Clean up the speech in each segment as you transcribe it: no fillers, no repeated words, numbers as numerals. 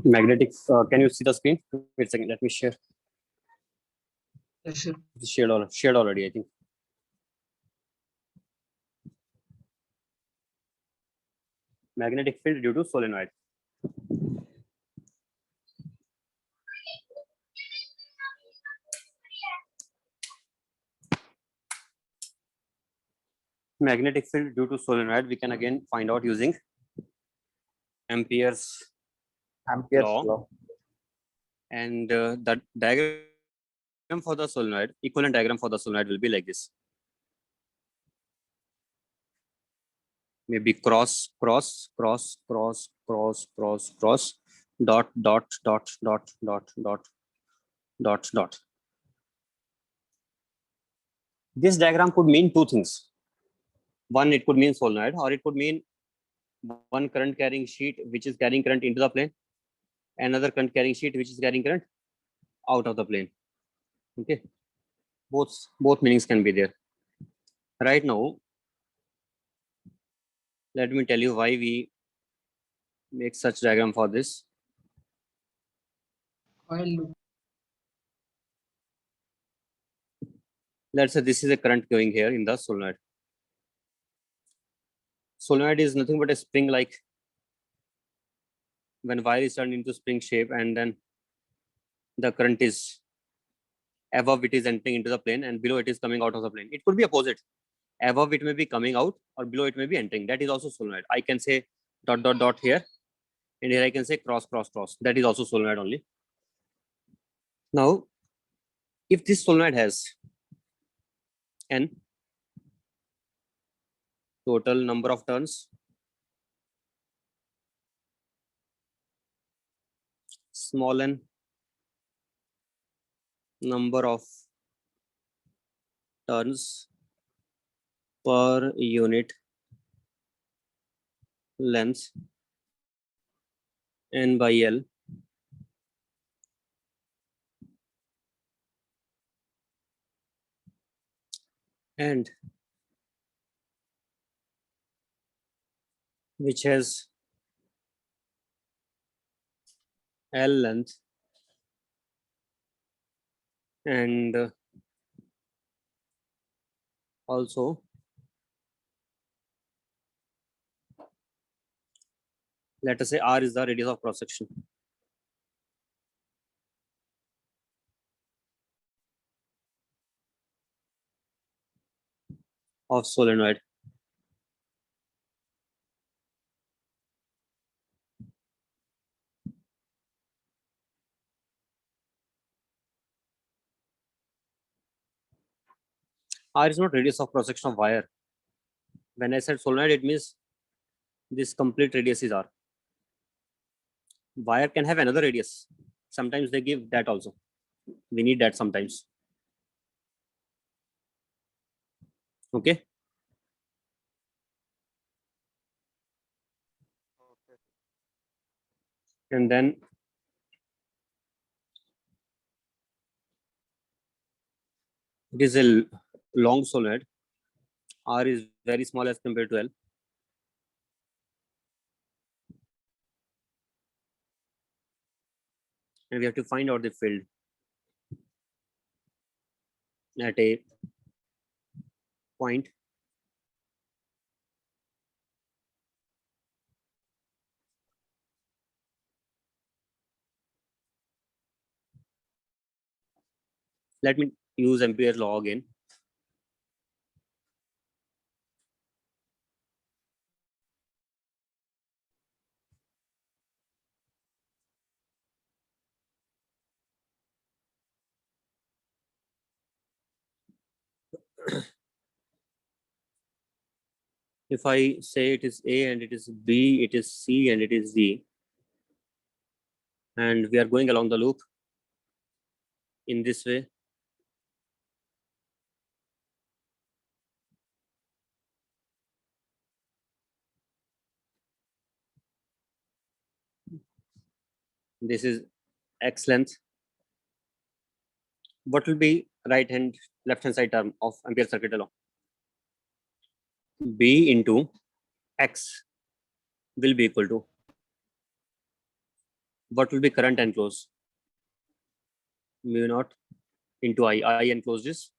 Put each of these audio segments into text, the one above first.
Magnetic. Can you see the screen? Wait a second. Let me share. Yes, sir. It's shared already, I think. Magnetic field due to solenoid. Magnetic field due to solenoid, we can again find out using Ampere's law. And the diagram for the solenoid, equivalent diagram for the solenoid will be like this. Maybe cross, cross, cross, cross, cross, cross, cross, dot, dot, dot, dot, dot, dot, dot, dot. This diagram could mean two things. One, it could mean solenoid, or it could mean one current carrying sheet which is carrying current into the plane, another current carrying sheet which is carrying current out of the plane. Okay, both meanings can be there. Right now, let me tell you why we make such diagram for this. While loop. Let's say this is a current going here in the solenoid. Solenoid is nothing but a spring, like when wire is turned into spring shape, and then the current is above, it is entering into the plane, and below it is coming out of the plane. It could be opposite. Above it may be coming out, or below it may be entering. That is also solenoid. I can say dot dot dot here, and here I can say cross cross cross. That is also solenoid only. Now, if this solenoid has n total number of turns, small n number of turns per unit length, n by L, and which has L length and also let us say R is the radius of cross section. Of solenoid. R is not radius of cross section of wire. When I said solenoid, it means this complete radius is R. Wire can have another radius. Sometimes they give that also. We need that sometimes. Okay. And then it is a long solenoid. R is very small as compared to L. And we have to find out the field at a point let me use Ampere's law again. If I say it is A and it is B, it is C and it is D, and we are going along the loop in this way, this is X length, what will be right hand, left hand side term of Ampere circuit law? B into X will be equal to, what will be current enclosed? Mu naught into I enclosed is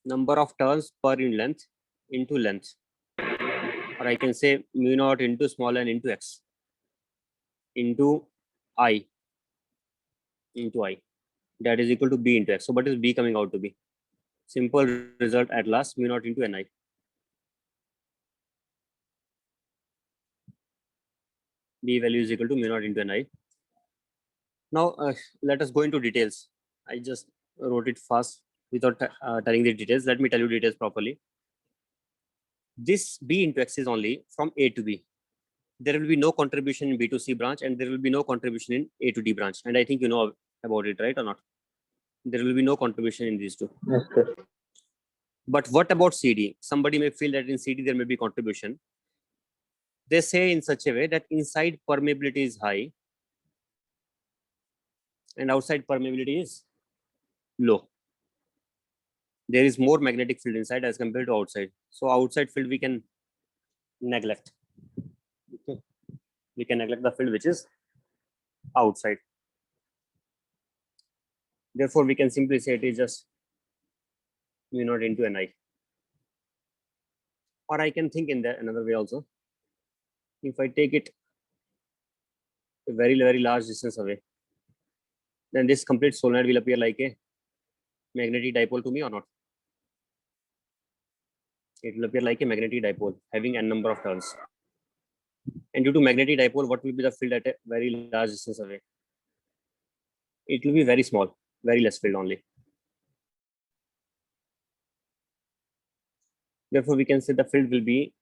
number of turns per unit length into length, or I can say mu naught into small n into X into I that is equal to B into X. So what is B coming out to be? Simple result at last, mu naught into Ni. B value is equal to mu naught into Ni. Now let us go into details. I just wrote it fast without telling the details. Let me tell you details properly. This B into X is only from A to B. There will be no contribution in B to C branch, and there will be no contribution in A to D branch. And I think you know about it, right or not? There will be no contribution in these two. Yes, sir. But what about CD? Somebody may feel that in CD there may be contribution. They say in such a way that inside permeability is high and outside permeability is low. There is more magnetic field inside as compared to outside. So outside field we can neglect. Okay. We can neglect the field which is outside. Therefore, we can simply say it is just mu naught into Ni. Or I can think in that another way also. If I take it a very, very large distance away, then this complete solenoid will appear like a magnetic dipole to me or not? It will appear like a magnetic dipole having n number of turns. And due to magnetic dipole, what will be the field at a very large distance away? It will be very small, very less field only. Therefore, we can say the field will be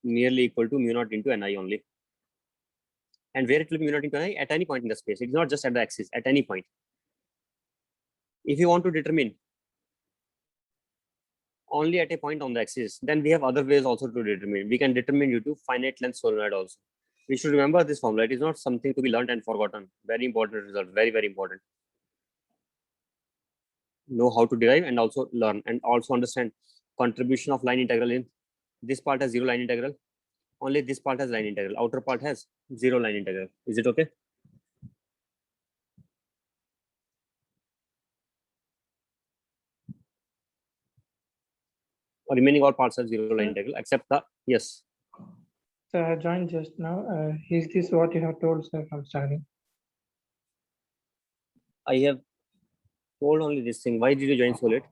nearly equal to mu naught into Ni only. And where it will be mu naught into Ni? At any point in the space. It's not just at the axis, at any point. If you want to determine only at a point on the axis, then we have other ways also to determine. We can determine due to finite length solenoid also. We should remember this formula. It is not something to be learned and forgotten. Very important result, very, very important. Know how to derive and also learn and also understand contribution of line integral in this part has zero line integral. Only this part has line integral. Outer part has zero line integral. Is it okay? Or remaining all parts have zero line integral except the, yes. Sir, I joined just now. Is this what you have told, sir, from starting? I have told only this thing. Why did you join so late?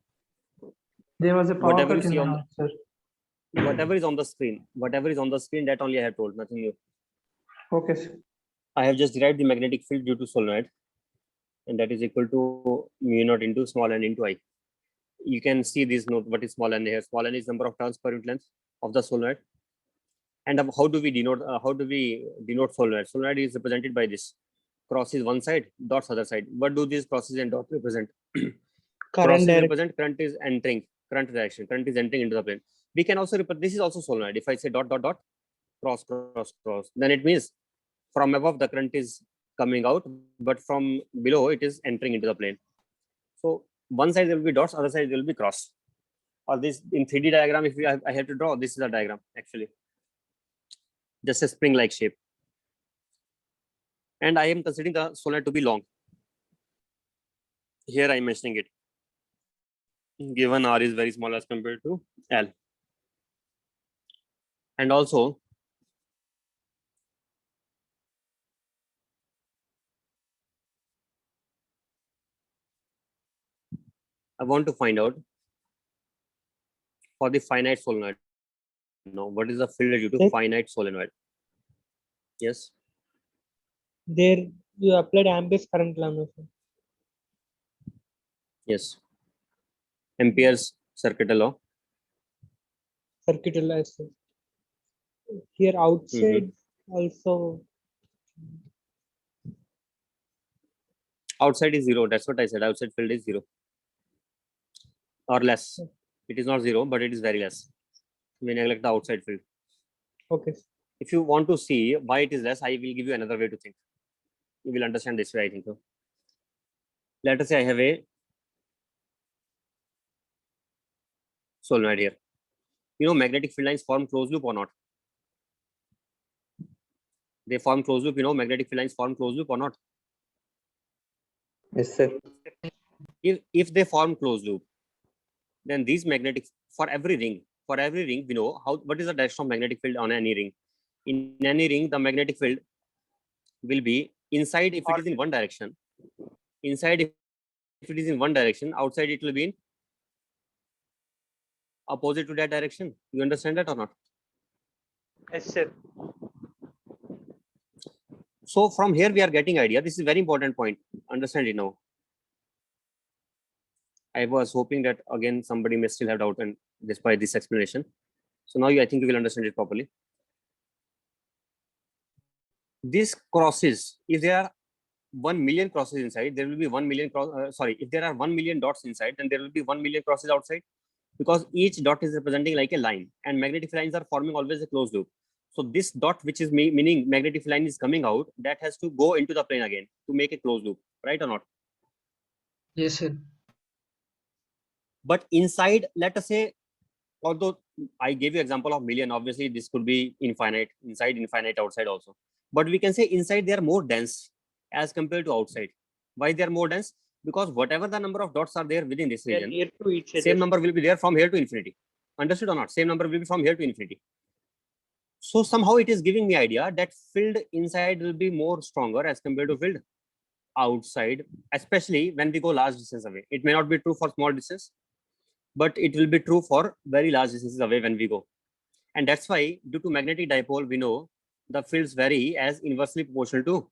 There was a power Whatever you cut in see the on house, sir. whatever is on the screen, that only I have told, nothing new. Okay, sir. I have just derived the magnetic field due to solenoid, and that is equal to mu naught into small n into I. You can see this note, what is small n here? Small n is number of turns per unit length of the solenoid. And how do we denote solenoid? Solenoid is represented by this. Cross is one side, dots other side. What do these crosses and dots represent? Crosses represent current is entering, current direction. Current is entering into the plane. We can also represent, this is also solenoid. If I say dot, dot, dot, cross, cross, cross, then it means from above the current is coming out, but from below it is entering into the plane. So one side there will be dots, other side there will be cross. Or this in 3D diagram, if I have to draw, this is a diagram actually. Just a spring-like shape. And I am considering the solenoid to be long. Here I am mentioning it. Given R is very small as compared to L. And also, I want to find out for the finite solenoid. Now, what is the field due to finite solenoid? Yes. There you applied Ampere's current law. Yes. Ampere's circuit law. Circuit law. Here outside also. Outside is zero. That's what I said. Outside field is zero or less. It is not zero, but it is very less. We neglect the outside field. Okay. If you want to see why it is less, I will give you another way to think. you will understand this way, I think so. Let us say I have a solenoid here. You know, magnetic field lines form closed loop or not? They form closed loop. You know, magnetic field lines form closed loop or not? Yes, sir. If they form closed loop, then these magnetic, for every ring we know what is the direction of magnetic field on any ring. In any ring, the magnetic field will be inside if it is in one direction, inside if it is in one direction, outside it will be in opposite to that direction. You understand that or not? Yes, sir. So from here we are getting idea. This is very important point. Understand it now. I was hoping that again somebody may still have doubt and despite this explanation. So now I think you will understand it properly. This crosses, if there are 1 million crosses inside, there will be 1 million if there are 1 million dots inside, then there will be 1 million crosses outside, because each dot is representing like a line, and magnetic lines are forming always a closed loop. So this dot, which is meaning magnetic line is coming out, that has to go into the plane again to make a closed loop, right or not? Yes, sir. But inside, let us say, although I gave you example of million, obviously this could be infinite, inside infinite, outside also. But we can say inside they are more dense as compared to outside. Why they are more dense? Because whatever the number of dots are there within this They are region, near to each other. same number will be there from here to infinity. Understood or not? Same number will be from here to infinity. So somehow it is giving me idea that field inside will be more stronger as compared to field outside, especially when we go large distance away. It may not be true for small distance, but it will be true for very large distances away when we go. And that's why, due to magnetic dipole, we know the fields vary as inversely proportional to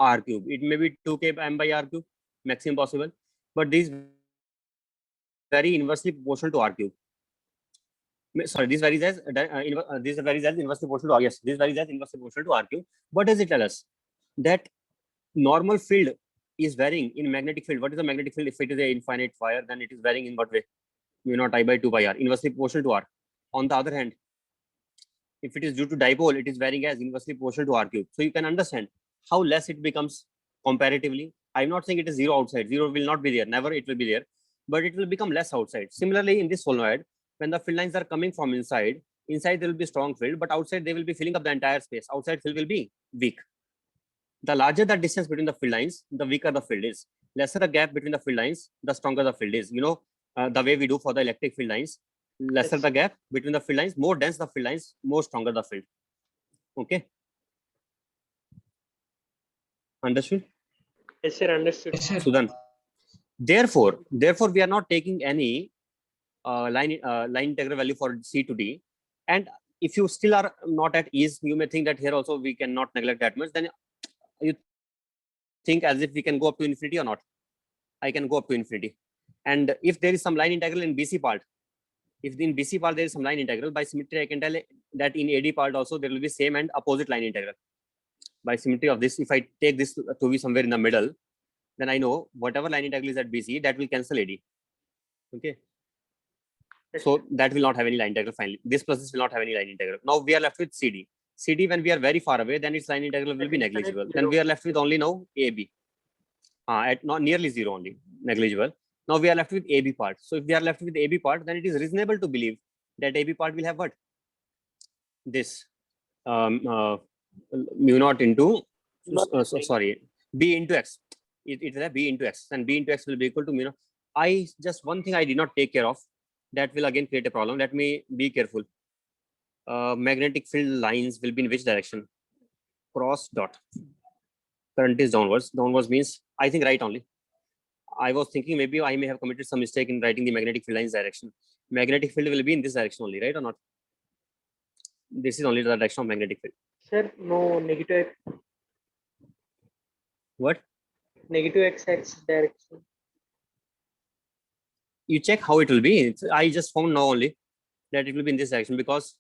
r cube. It may be 2k m by r cube, maximum possible, but these vary inversely proportional to r cube. Sorry, this varies as inversely proportional to r. Yes, this varies as inversely proportional to r cube. What does it tell us? That normal field is varying in magnetic field. What is the magnetic field? If it is a infinite wire, then it is varying in what way? Mu naught I by 2 by r, inversely proportional to r. On the other hand, if it is due to dipole, it is varying as inversely proportional to r cube. So you can understand how less it becomes comparatively. I'm not saying it is zero outside. Zero will not be there. Never it will be there, but it will become less outside. Similarly, in this solenoid, when the field lines are coming from inside there will be strong field, but outside they will be filling up the entire space. Outside field will be weak. The larger the distance between the field lines, the weaker the field is. Lesser the gap between the field lines, the stronger the field is. You know, the way we do for the electric field lines, lesser the gap between the field lines, more dense the field lines, more stronger the field. Okay. Understood? Yes, sir. Understood. Yes, sir. Sudan. Therefore, we are not taking any line integral value for C to D. And if you still are not at ease, you may think that here also we cannot neglect that much. Then you think as if we can go up to infinity or not. I can go up to infinity. And if there is some line integral in BC part, if in BC part there is some line integral, by symmetry I can tell that in AD part also there will be same and opposite line integral. By symmetry of this, if I take this to be somewhere in the middle, then I know whatever line integral is at BC, that will cancel AD. Okay. So that will not have any line integral finally. This process will not have any line integral. Now we are left with CD. CD, when we are very far away, then its line integral will be negligible. Then we are left with only now AB. At not nearly zero only, negligible. Now we are left with AB part. So if we are left with AB part, then it is reasonable to believe that AB part will have what? This mu naught into B into X. It is a B into X, and B into X will be equal to mu naught. Just one thing I did not take care of, that will again create a problem. Let me be careful. Magnetic field lines will be in which direction? Cross dot. Current is downwards. Downwards means, I think right only. I was thinking maybe I may have committed some mistake in writing the magnetic field lines direction. Magnetic field will be in this direction only, right or not? This is only the direction of magnetic field. Sir, no negative X. What? Negative X direction. You check how it will be. I just found now only that it will be in this direction, because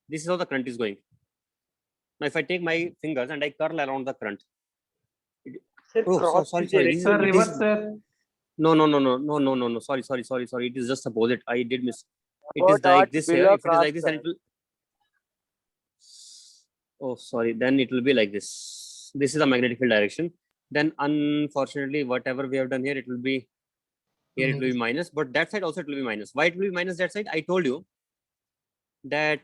this is how the current is going. Now, if I take my fingers and I curl around the current. Sir, sorry. Sir, reverse, sir. No. Sorry. It is just opposite. I did miss. It is like this here. If it is like this, then it will. Oh, sorry. Then it will be like this. this is the magnetic field direction. Then unfortunately, whatever we have done here, it will be here, it will be minus, but that side also it will be minus. Why it will be minus that side? I told you that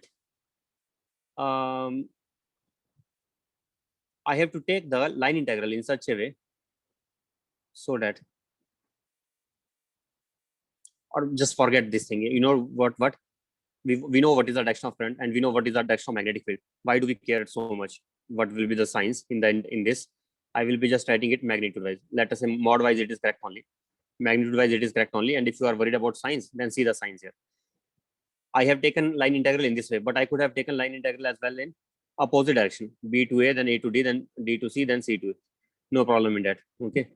I have to take the line integral in such a way so that, or just forget this thing. You know what we know what is the direction of current, and we know what is the direction of magnetic field. Why do we care so much? What will be the signs in this? I will be just writing it magnitude wise. Let us say mod wise it is correct only. Magnitude wise it is correct only. And if you are worried about signs, then see the signs here. I have taken line integral in this way, but I could have taken line integral as well in opposite direction. B to A, then A to D, then D to C, then C to A. No problem in that. Okay.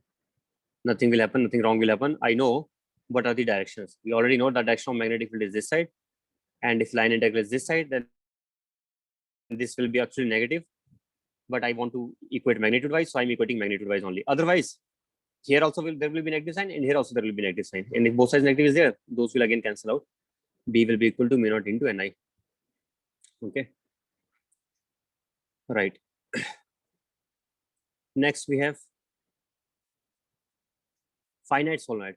Nothing will happen. Nothing wrong will happen. I know what are the directions. We already know the direction of magnetic field is this side. And if line integral is this side, then this will be actually negative. But I want to equate magnitude wise, so I'm equating magnitude wise only. Otherwise, here also there will be negative sign, and here also there will be negative sign. And if both sides negative is there, those will again cancel out. B will be equal to mu naught into Ni. Okay. Right. Next we have finite solenoid.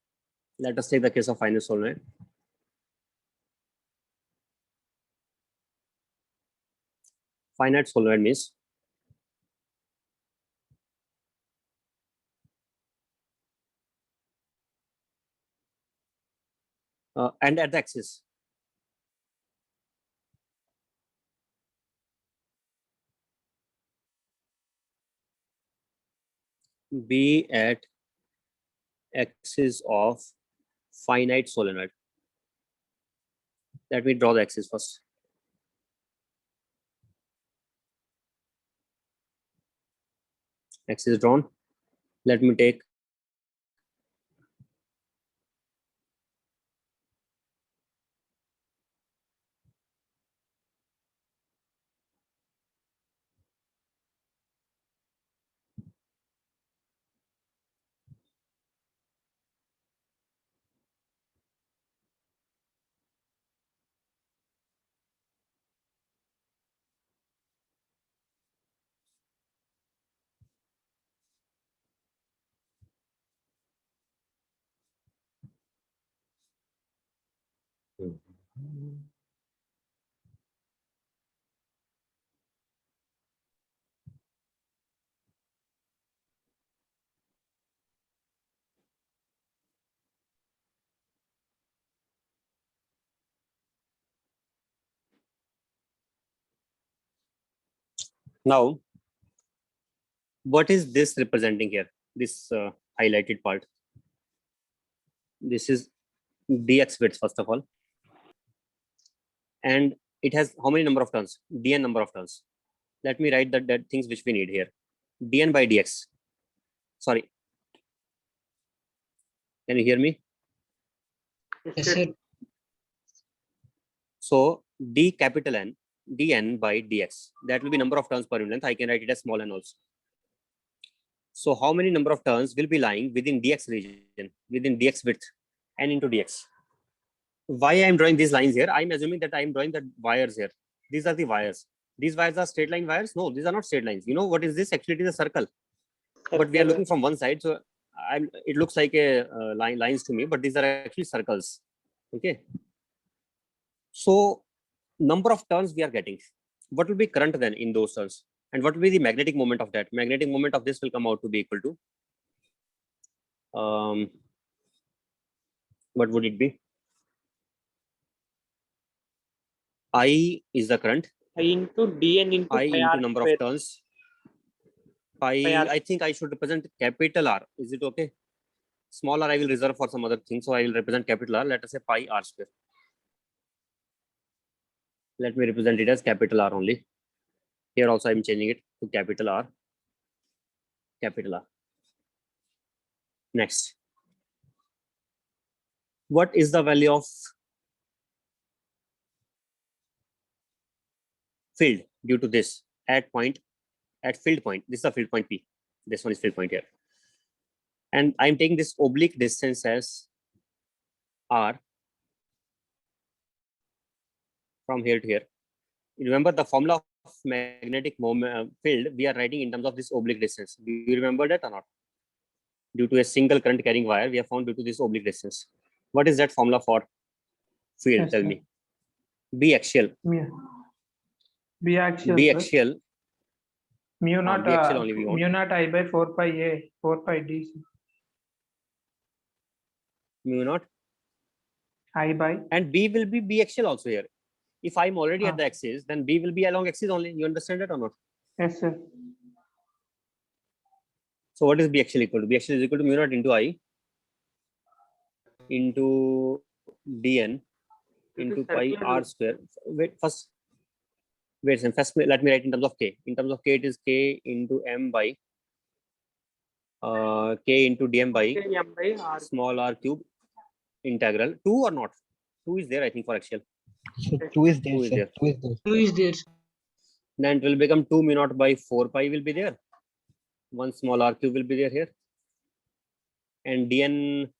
Let us take the case of finite solenoid. Finite solenoid means and at the axis. Be at axis of finite solenoid. Let me draw the axis first. Axis drawn. Let me take now. What is this representing here? This highlighted part. This is dx width first of all, and it has how many number of turns? Dn number of turns. Let me write that things which we need here. Dn by dx. Sorry. Can you hear me? Yes, sir. So d capital N, dn by dx. That will be number of turns per unit length. I can write it as small n also. So how many number of turns will be lying within dx region, within dx width, n into dx? Why I am drawing these lines here? I'm assuming that I am drawing the wires here. These are the wires. These wires are straight line wires. No, these are not straight lines. You know what is this? Actually, it is a circle. But we are looking from one side, so it looks like a lines to me. But these are actually circles. Okay. So number of turns we are getting. What will be current then in those turns? And what will be the magnetic moment of that? Magnetic moment of this will come out to be equal to what would it be? I is the current. I into dn into I pi into r number square. of turns. I think I should represent capital R. Is it okay? Small r I will reserve for some other thing. So I will represent capital R. Let us say pi r square. Let me represent it as capital R only. Here also I am changing it to capital R. Capital R. Next. What is the value of field due to this at field point? This is a field point P. This one is field point here. And I'm taking this oblique distance as R from here to here. You remember the formula of magnetic moment field, we are writing in terms of this oblique distance. Do you remember that or not? Due to a single current carrying wire, we have found due to this oblique distance. What is that formula for field? Yes, Tell sir. me. B axial. B axial. B sir. axial. Mu naught. B axial only we want. Mu naught I by 4 pi A 4 pi D. sir. Mu naught. I by. And B will be B axial also here. If I'm already at Ah. the axis, then B will be along axis only. You understand that or not? Yes, sir. So what is B axial equal to? B axial is equal to mu naught into I into dn into pi r square. Wait, first let me write in terms of k. In terms of k, it is k into m by k into dm by small r cube integral 2 or not? 2 is there, I think, for axial. So 2 is there, 2 is sir. there. 2 is there. 2 is there. Then it will become 2 mu naught by 4 pi will be there. 1 small r cube will be there here. And dn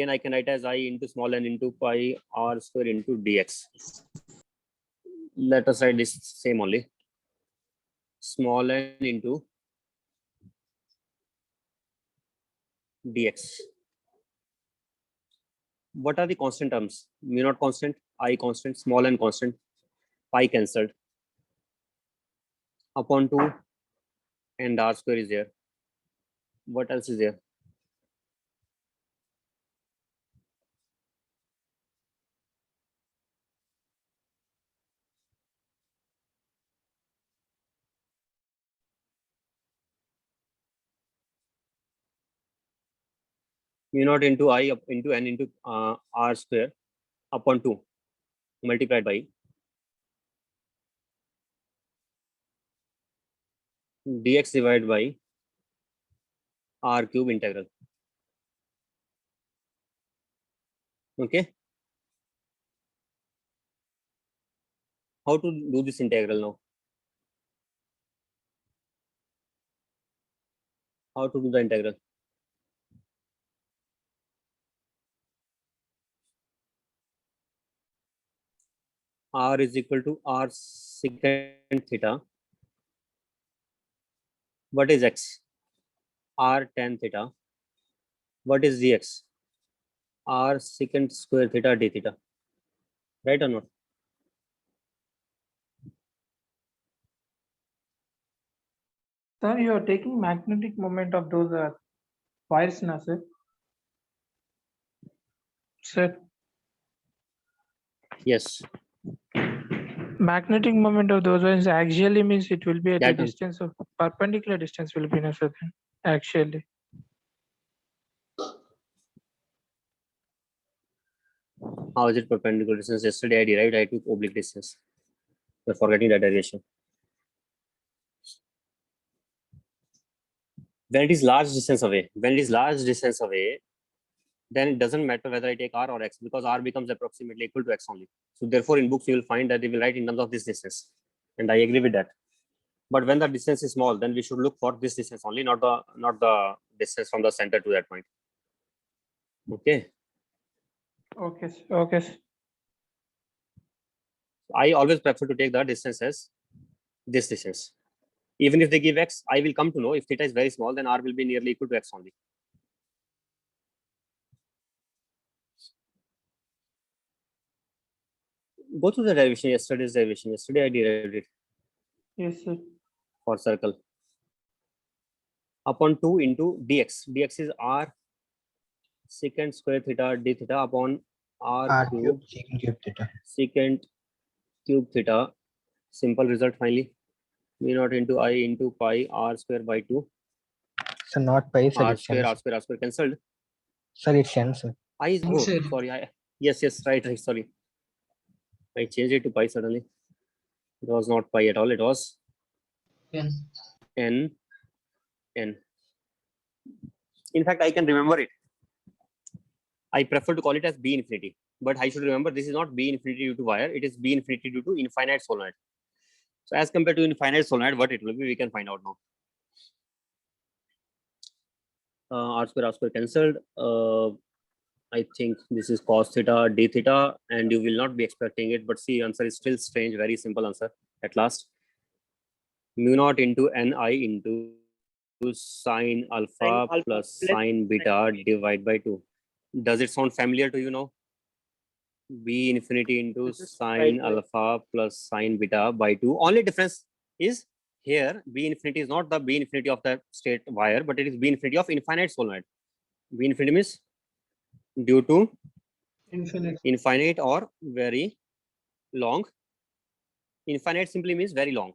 I can write as I into small n into pi r square into dx. Let us write this same only. Small n into dx. What are the constant terms? Mu naught constant, I constant, small n constant, pi cancelled. Upon 2 and r square is there. What else is there? Mu naught into I up into n into r square upon 2 multiplied by dx divided by r cube integral. Okay. How to do this integral now? How to do the integral? R is equal to r secant theta. What is x? R tan theta. What is dx? R secant square theta d theta. Right or not? Sir, you are taking magnetic moment of those wires now, sir. Sir, Yes. magnetic moment of those wires axially means it will be at a That is- distance of perpendicular distance will be no, sir. Actually. How is it perpendicular distance? Yesterday I derived, I took oblique distance. You're forgetting that derivation. When it is large distance away, then it doesn't matter whether I take r or x, because r becomes approximately equal to x only. So therefore, in books you will find that they will write in terms of this distance, and I agree with that. But when the distance is small, then we should look for this distance only, not the distance from the center to that point. Okay. Okay, sir. Okay, sir. I always prefer to take the distance as this distance. Even if they give x, I will come to know if theta is very small, then r will be nearly equal to x only. Go through the derivation, yesterday's derivation. Yesterday I derived it Yes, sir. for circle. Upon 2 into dx. Dx is r secant square theta d theta upon r R cube cube secant cube theta. secant cube theta. Simple result finally. Mu naught into I into pi r square by 2. So not pi, sir. R It's square, n. r square, r square cancelled. Sir, it's n, sir. I is, oh, Sir. sorry. Yes, right, sorry. I changed it to pi suddenly. It was not pi at all. It was N. n. In fact, I can remember it. I prefer to call it as B infinity. But I should remember this is not B infinity due to wire. It is B infinity due to infinite solenoid. So as compared to infinite solenoid, what it will be, we can find out now. R square cancelled. I think this is cos theta d theta, and you will not be expecting it, but see, answer is still strange. Very simple answer. at last. Mu naught into Ni into sine alpha plus sine beta divided by 2. Does it sound familiar to you now? B infinity into This is sine right way. alpha plus sine beta by 2. Only difference is here B infinity is not the B infinity of the state wire, but it is B infinity of infinite solenoid. B infinity means due to Infinite. infinite or very long. Infinite simply means very long.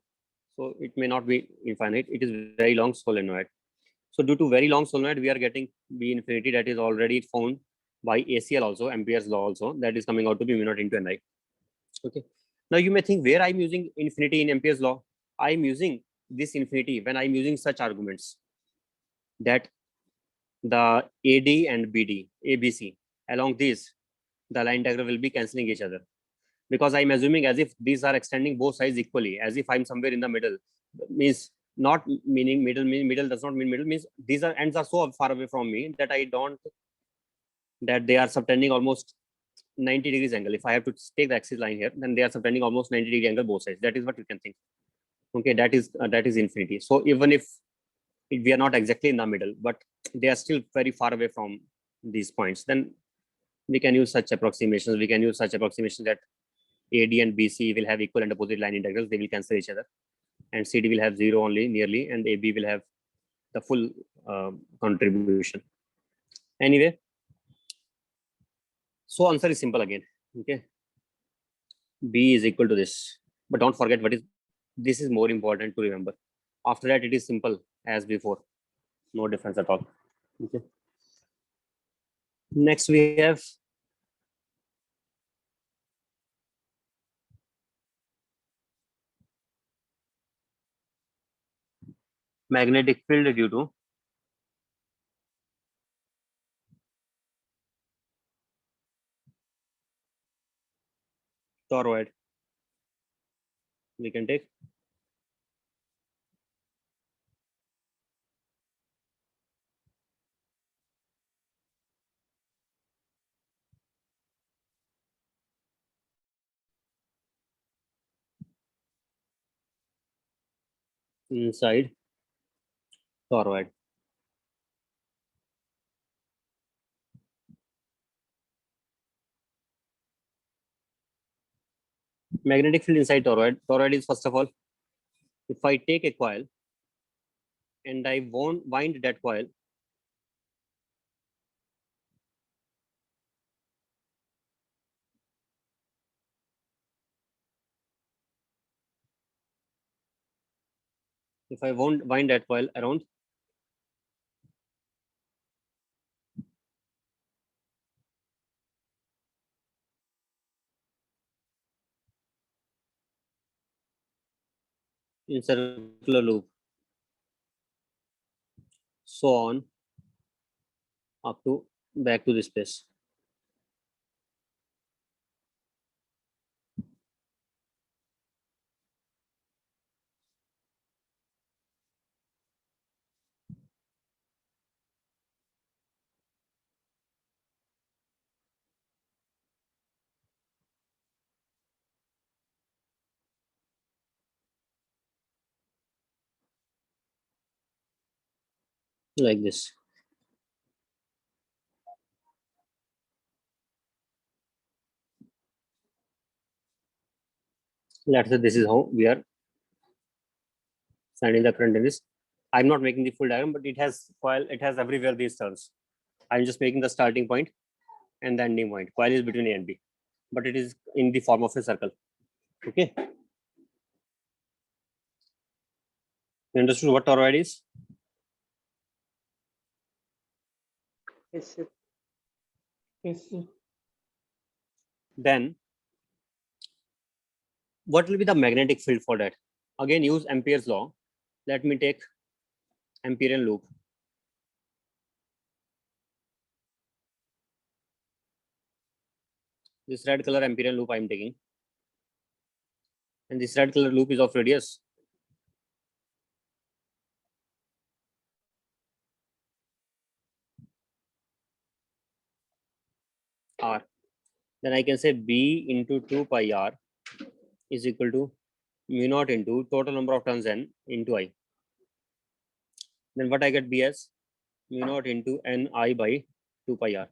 So it may not be infinite, it is very long solenoid. So due to very long solenoid, we are getting B infinity that is already found by ACL also, Ampere's law also, that is coming out to be mu naught into Ni. Okay. Now you may think where I'm using infinity in Ampere's law. I'm using this infinity when I'm using such arguments that the AD and BD, ABC, along these, the line diagram will be cancelling each other. Because I'm assuming as if these are extending both sides equally, as if I'm somewhere in the middle, means not meaning middle does not mean middle, means these are ends are so far away from me that I don't, that they are subtending almost 90 degrees angle. If I have to take the axis line here, then they are subtending almost 90 degree angle both sides. That is what you can think. Okay, that is infinity. So even if we are not exactly in the middle, but they are still very far away from these points, then we can use such approximations. We can use such approximations that AD and BC will have equal and opposite line integrals. They will cancel each other, and CD will have 0 only nearly, and AB will have the full contribution. Anyway, so answer is simple again. Okay, B is equal to this, but don't forget what is this is more important to remember. After that, it is simple as before, no difference at all. Okay. Next we have magnetic field due to toroid. We can take inside toroid. Magnetic field inside toroid. Toroid is, first of all, if I take a coil and I wind that coil, if I wind that coil around in circular loop, so on up to back to this place. Like this. Let's say this is how we are sending the current in this. I'm not making the full diagram, but it has coil, it has everywhere these turns. I'm just making the starting point and the ending point. Coil is between A and B, but it is in the form of a circle. Okay. You understood what toroid is? Yes, sir. Yes, sir. Then what will be the magnetic field for that? Again, use Ampere's law. Let me take Amperian loop. This red color Amperian loop I'm taking. And this red color loop is of radius r. Then I can say B into 2 pi r is equal to mu naught into total number of turns n into I. Then what I get B as mu naught into Ni by 2 pi r.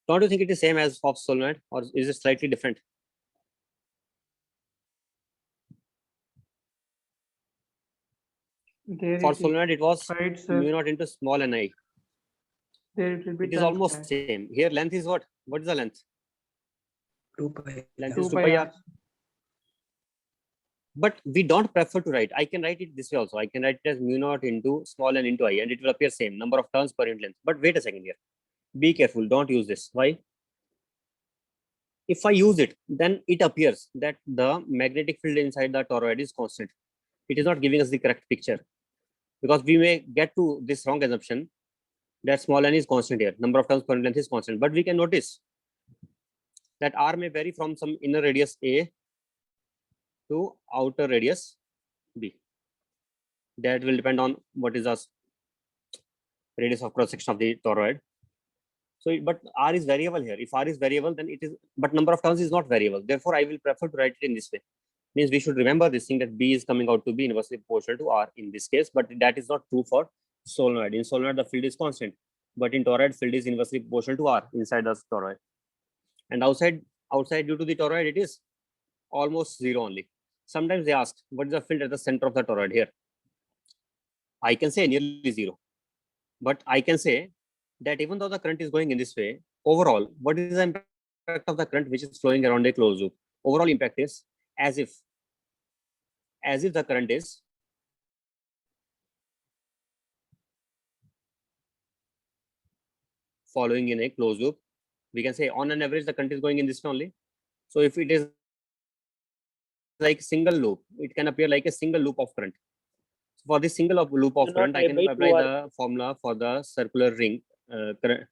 Don't you think it is same as of solenoid, or is it slightly different? There For it is solenoid, it was right, mu sir. naught into small ni. There it will be It is almost transparent. same. Here length is what? What is the length? 2 pi. Length 2 is 2 pi pi r. r. But we don't prefer to write. I can write it this way also. I can write it as mu naught into small n into I, and it will appear same number of turns per unit length. But wait a second here. Be careful. Don't use this. Why? If I use it, then it appears that the magnetic field inside the toroid is constant. It is not giving us the correct picture, because we may get to this wrong assumption that small n is constant here. Number of turns per unit length is constant. But we can notice that r may vary from some inner radius A to outer radius B. That will depend on what is the radius of cross section of the toroid. So, but r is variable here. If r is variable, then it is, but number of turns is not variable. Therefore, I will prefer to write it in this way. Means we should remember this thing that B is coming out to be inversely proportional to r in this case, but that is not true for solenoid. In solenoid, the field is constant, but in toroid, field is inversely proportional to r inside the toroid. And outside due to the toroid, it is almost zero only. Sometimes they ask, what is the field at the center of the toroid here? I can say nearly zero, but I can say that even though the current is going in this way, overall, what is the impact of the current which is flowing around a closed loop? Overall impact is as if the current is following in a closed loop. We can say on an average the current is going in this way only. So if it is like single loop, it can appear like a single loop of current. So for this single loop of current, I can apply the formula for the circular ring. The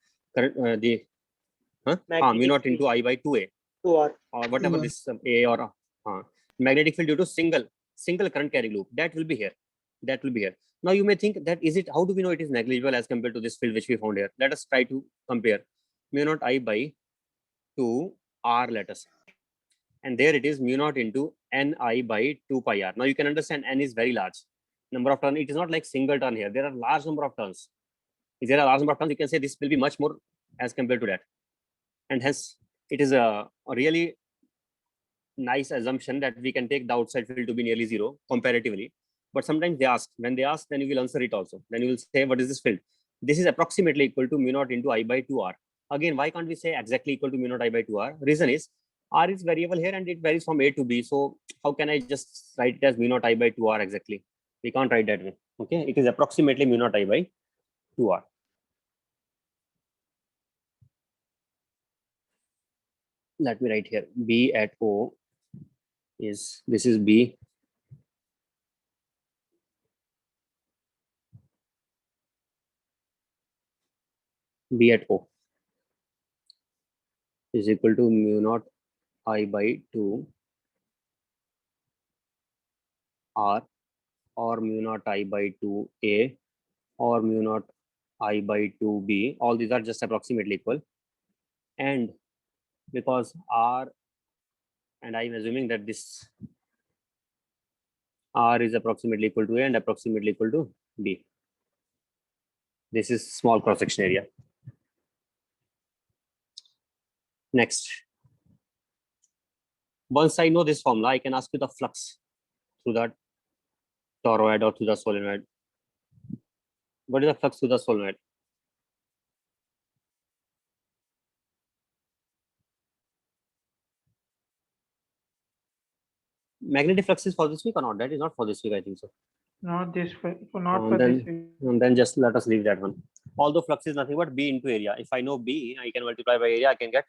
mu naught into I by 2a, 2r. or whatever this a or magnetic field due to single current carrying loop. That will be here. That will be here. Now you may think that is it? How do we know it is negligible as compared to this field which we found here? Let us try to compare mu naught I by 2 r, let us, and there it is mu naught into Ni by 2 pi r. Now you can understand n is very large number of turns. It is not like single turn here. There are large number of turns. If there are large number of turns, you can say this will be much more as compared to that, and hence it is a really nice assumption that we can take the outside field to be nearly zero comparatively. But sometimes they ask, when they ask, then you will answer it also. Then you will say, what is this field? This is approximately equal to mu naught into I by 2r. Again, why can't we say exactly equal to mu naught I by 2r? Reason is r is variable here and it varies from A to B. So how can I just write it as mu naught I by 2r exactly? We can't write that way. Okay, it is approximately mu naught I by 2r. Let me write here B at O is, this is B. B at O is equal to mu naught I by 2 R, or mu naught I by 2 A, or mu naught I by 2 B. All these are just approximately equal. And because R, and I'm assuming that this R is approximately equal to A and approximately equal to B. This is small cross section area. Next, once I know this formula, I can ask you the flux through the toroid or through the solenoid. What is the flux through the solenoid? Magnetic flux is for this week or not? That is not for this week, I think so. Not this way. Not for this way. And then just let us leave that one. Although flux is nothing but B into area. If I know B, I can multiply by area, I can get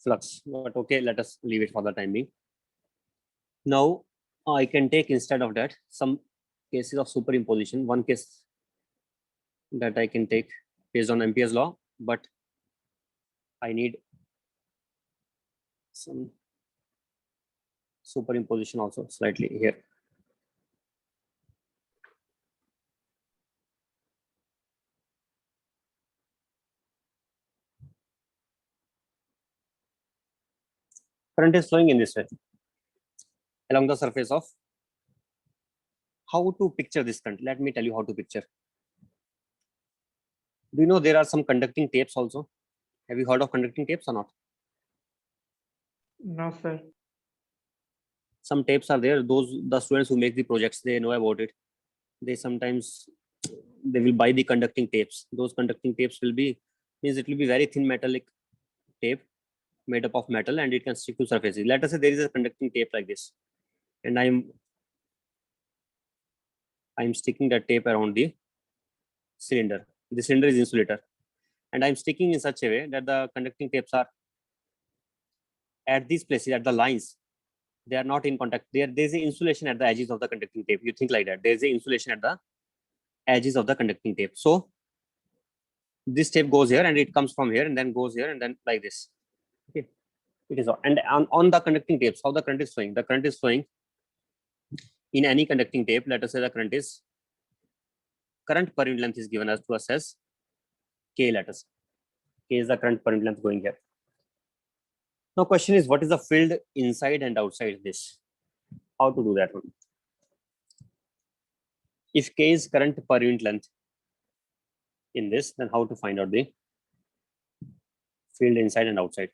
flux. But okay, let us leave it for the time being. Now I can take, instead of that, some cases of superimposition. One case that I can take based on Ampere's law, but I need some superimposition also slightly here. Current is flowing in this way. along the surface of. How to picture this current? Let me tell you how to picture. Do you know there are some conducting tapes also? Have you heard of conducting tapes or not? No, sir. Some tapes are there. Those the students who make the projects, they know about it. They sometimes they will buy the conducting tapes. Those conducting tapes will be means it will be very thin metallic tape made up of metal and it can stick to surfaces. Let us say there is a conducting tape like this, and I'm sticking that tape around the cylinder. The cylinder is insulator, and I'm sticking in such a way that the conducting tapes are at these places, at the lines, they are not in contact. There's an insulation at the edges of the conducting tape. You think like that. There's an insulation at the edges of the conducting tape. So this tape goes here and it comes from here and then goes here and then like this. Okay, it is and on the conducting tapes, how the current is flowing? The current is flowing in any conducting tape. Let us say the current per unit length is given as to us as K. Let us K is the current per unit length going here. Now question is, what is the field inside and outside this? How to do that one? If K is current per unit length in this, then how to find out the field inside and outside?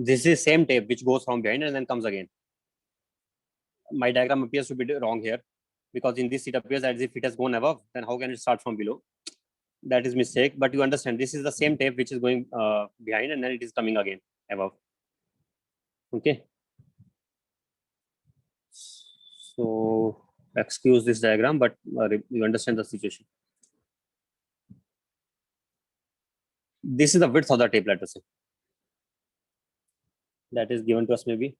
This is same tape which goes from behind and then comes again. My diagram appears to be wrong here because in this it appears as if it has gone above. Then how can it start from below? That is mistake. But you understand this is the same tape which is going behind and then it is coming again above. Okay. So excuse this diagram, but you understand the situation. This is the width of the tape, let us say. That is given to us maybe.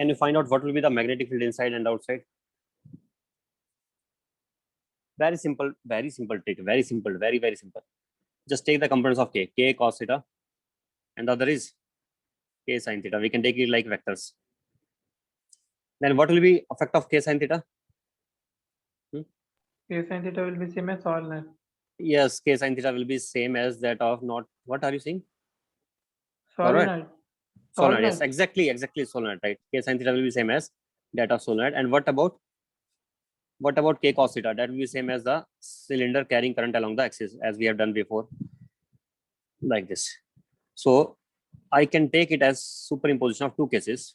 Can you find out what will be the magnetic field inside and outside? Very simple trick. Very simple, very simple. Just take the components of K. K cos theta and the other is K sin theta. We can take it like vectors. Then what will be effect of K sin theta? K sin theta will be same as solenoid. Yes, K sin theta will be same as that of not. What are you saying? Solenoid. Solenoid. Yes, exactly solenoid, right? K sin theta will be same as that of solenoid. And what about K cos theta? That will be same as the cylinder carrying current along the axis, as we have done before, like this. So I can take it as superimposition of two cases.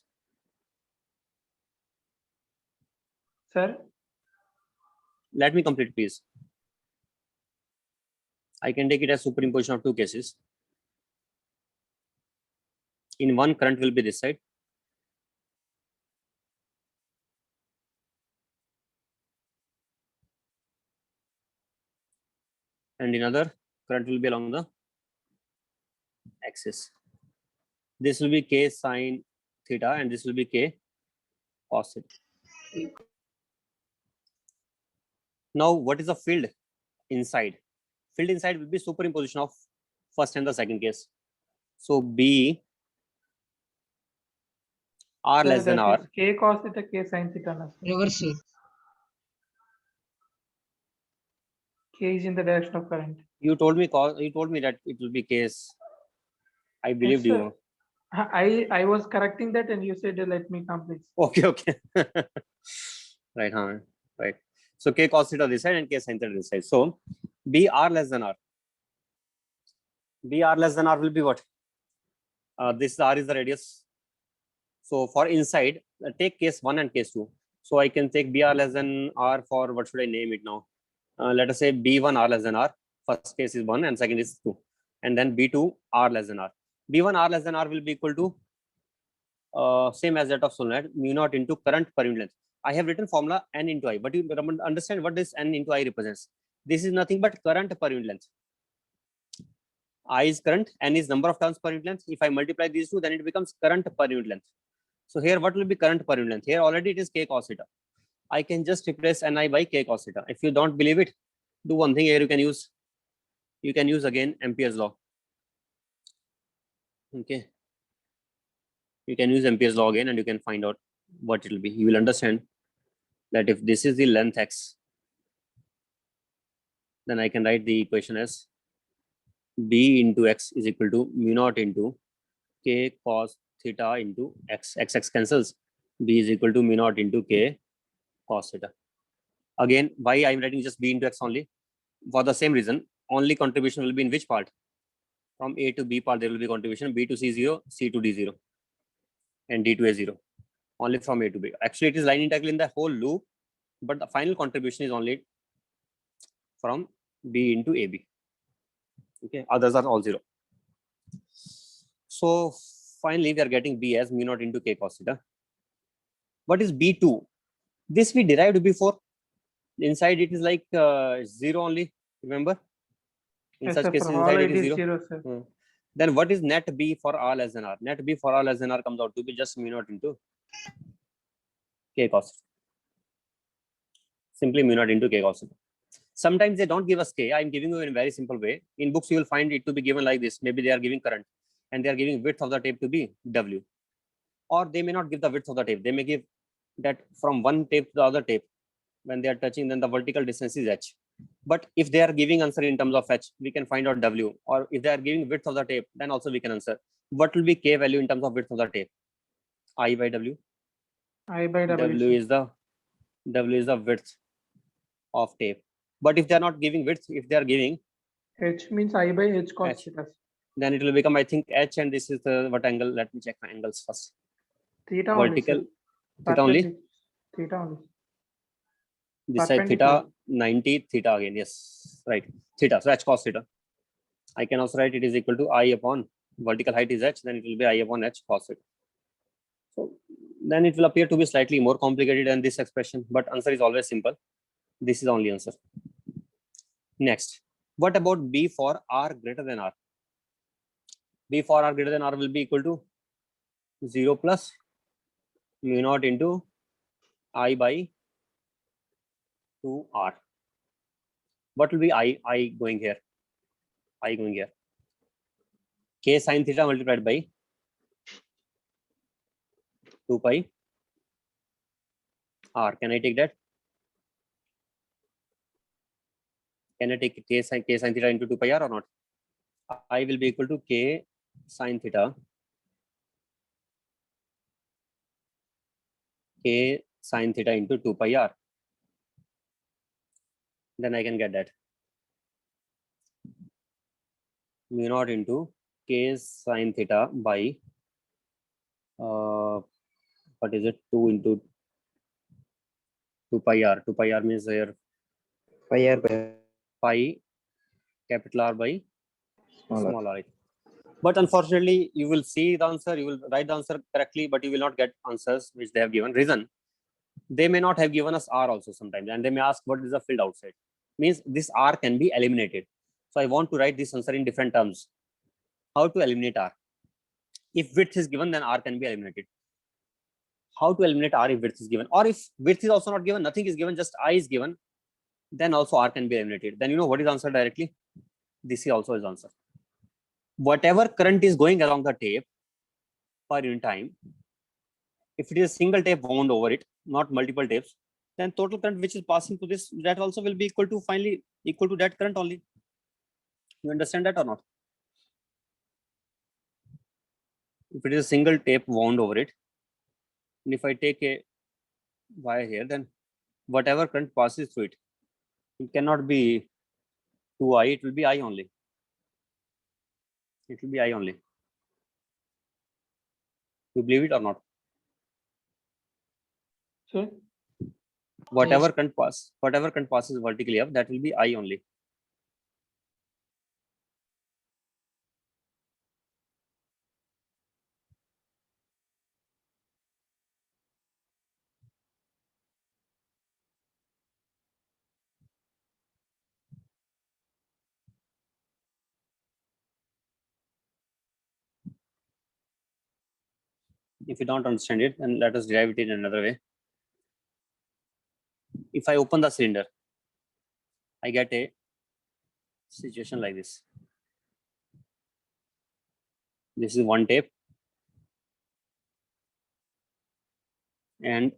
Sir? Let me complete, please. I can take it as superimposition of two cases. In one, current will be this side. And in other, current will be along the axis. This will be K sin theta and this will be K cos theta. Now, what is the field inside? Field inside will be superimposition of first and the second case. So B R Sir, less than that R. is K cos theta, K sin theta. No, sir. Reverse, sir. K is in the direction of current. You told me that it will be case. I believed Yes, you. I was correcting that and you said let me complete. Okay. Right, huh? Right. So K cos theta this side and K sin theta this side. So B R less than R. B R less than R will be what? This R is the radius. So for inside, take case 1 and case 2. So I can take BR less than R for what should I name it now? Let us say B1 R less than R. First case is 1 and second is 2. And then B2 R less than R. B1 R less than R will be equal to same as that of solenoid, mu naught into current per unit length. I have written formula N into I, but you understand what this N into I represents. This is nothing but current per unit length. I is current, N is number of turns per unit length. If I multiply these two, then it becomes current per unit length. So here, what will be current per unit length? Here already it is K cos theta. I can just replace Ni by K cos theta. If you don't believe it, do one thing here. You can use again Ampere's law. Okay. You can use Ampere's law again and you can find out what it will be. You will understand that if this is the length x, then I can write the equation as b into x is equal to mu naught into k cos theta into x. X cancels. B is equal to mu naught into k cos theta. Again, why I'm writing just b into x only? For the same reason, only contribution will be in which part? From A to B part, there will be contribution. B to C0, C to D0, and D to A0. Only from A to B. Actually, it is line integral in the whole loop, but the final contribution is only from B into AB. Okay, others are all 0. So finally, we are getting B as mu naught into K cos theta. What is B2? This we derived before. Inside it is like 0 only. Remember? In Yes, such sir, cases, for all inside it it is is 0. 0, sir. Then what is net B for R less than R? Net B for R less than R comes out to be just mu naught into K cos theta. Simply mu naught into K cos theta. Sometimes they don't give us K. I'm giving you in a very simple way. In books, you will find it to be given like this. Maybe they are giving current and they are giving width of the tape to be W. Or they may not give the width of the tape. They may give that from one tape to the other tape. When they are touching, then the vertical distance is H. But if they are giving answer in terms of H, we can find out W. Or if they are giving width of the tape, then also we can answer. What will be K value in terms of width of the tape? I by W. I by W. W is the width of tape. But if they are not giving width, if they are giving H means I by H cos H. theta. Then it will become, I think, H, and this is the what angle? Let me check my angles first. Theta Vertical, only. theta only. Theta only. This side theta 90, theta again. Yes, right. Theta. So H cos theta. I can also write it is equal to I upon vertical height is H, then it will be I upon H cos theta. So then it will appear to be slightly more complicated than this expression, but answer is always simple. This is only answer. Next, what about B for R greater than R? B for R greater than R will be equal to 0 plus mu naught into I by 2R. What will be I going here? I going here. K sin theta multiplied by 2 pi R. Can I take that? Can I take K sin theta into 2 pi R or not? I will be equal to K sin theta. K sin theta into 2 pi R. Then I can get that. Mu naught into K sin theta by what is it? 2 into 2 pi R. 2 pi R means here Pi R by pi capital R by small r. small r. But unfortunately, you will see the answer, you will write the answer correctly, but you will not get answers which they have given. Reason, they may not have given us R also sometimes, and they may ask what is the field outside. Means this R can be eliminated. So I want to write this answer in different terms. How to eliminate R? If width is given, then R can be eliminated. How to eliminate R if width is given? Or if width is also not given, nothing is given, just I is given, then also R can be eliminated. Then you know what is the answer directly? This is also his answer. Whatever current is going along the tape per unit time, if it is a single tape wound over it, not multiple tapes, then total current which is passing to this, that also will be equal to finally equal to that current only. You understand that or not? If it is a single tape wound over it, and if I take a wire here, then whatever current passes through it, it cannot be 2I, it will be I only. It will be I only. You believe it or not? Sir, Whatever current passes vertically up, that will be I only. If you don't understand it, then let us derive it in another way. If I open the cylinder, I get a situation like this. This is one tape. And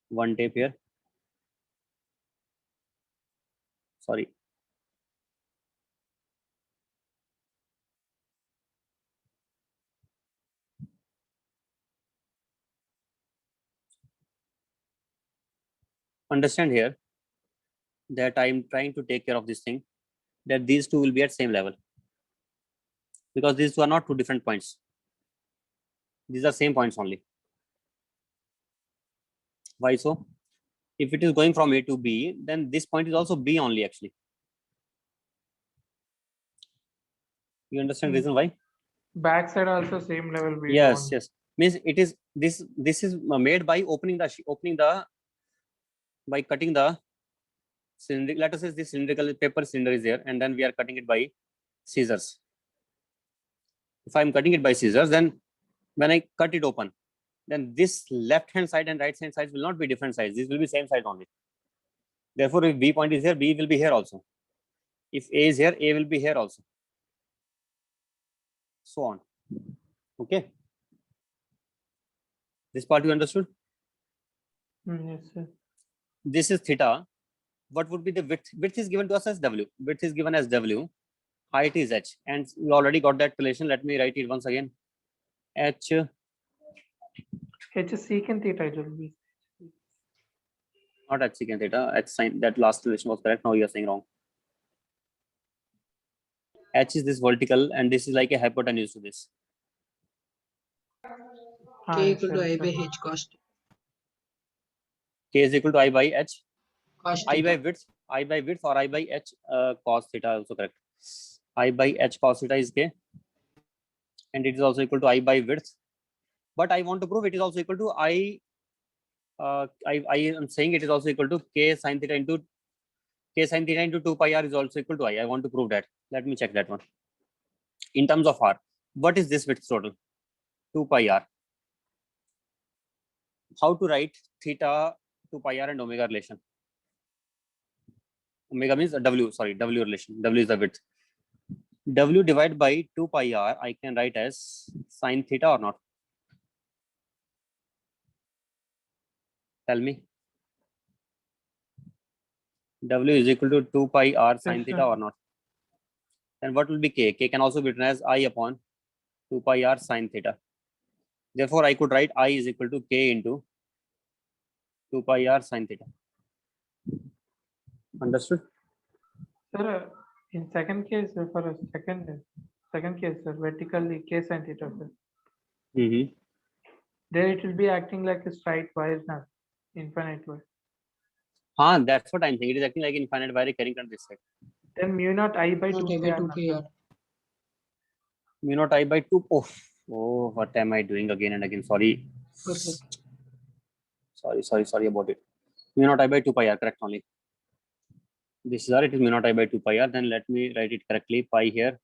one tape here. Sorry. Understand here that I'm trying to take care of this thing, that these two will be at same level, because these two are not two different points. These are same points only. Why so? If it is going from A to B, then this point is also B only actually. You understand reason why? Backside also same level. We Yes, want. yes. Means it is this is made by opening the by cutting the cylinder. Let us say this cylindrical paper cylinder is there, and then we are cutting it by scissors. If I'm cutting it by scissors, then when I cut it open, then this left hand side and right hand side will not be different sides. This will be same size only. Therefore, if B point is here, B will be here also. If A is here, A will be here also. So on. Okay. This part you understood? Yes, sir. This is theta. What would be the width? Width is given to us as W. Width is given as W. Height is H. And we already got that relation. Let me write it once again. H. H is secant theta. It will be. Not H secant theta. H sin. That last relation was correct. Now you are saying wrong. H is this vertical, and this is like a hypotenuse to this. K Yes, equal to sir, I by sir. H cos K is equal to I by H. cos I by theta. width or I by H cos theta also correct. I by H cos theta is K, and it is also equal to I by width. But I want to prove it is also equal to I am saying it is also equal to K sin theta into 2 pi r is also equal to I. I want to prove that. Let me check that one. In terms of R, what is this width total? 2 pi r. How to write theta, 2 pi r and omega relation? Omega means W, sorry, W relation. W is the width. W divided by 2 pi r, I can write as sin theta or not? Tell me. W is equal to 2 pi r sin Yes, theta sir. or not? Then what will be K? K can also be written as I upon 2 pi r sin theta. Therefore, I could write I is equal to K into 2 pi r sin theta. Understood? Sir, in second case, for a second case, sir, vertically K sin theta, sir. Mm-hmm. There it will be acting like a straight wire now, infinite wire. That's what I'm saying. It is acting like infinite wire carrying current this side. Then mu naught I by Not 2 I by 2 pi pi r. r. Mu naught I by 2. Oh, what am I doing again and again? Sorry. Perfect. Sorry about it. Mu naught I by 2 pi r, correct only. This is R, it is mu naught I by 2 pi r. Then let me write it correctly. Pi here.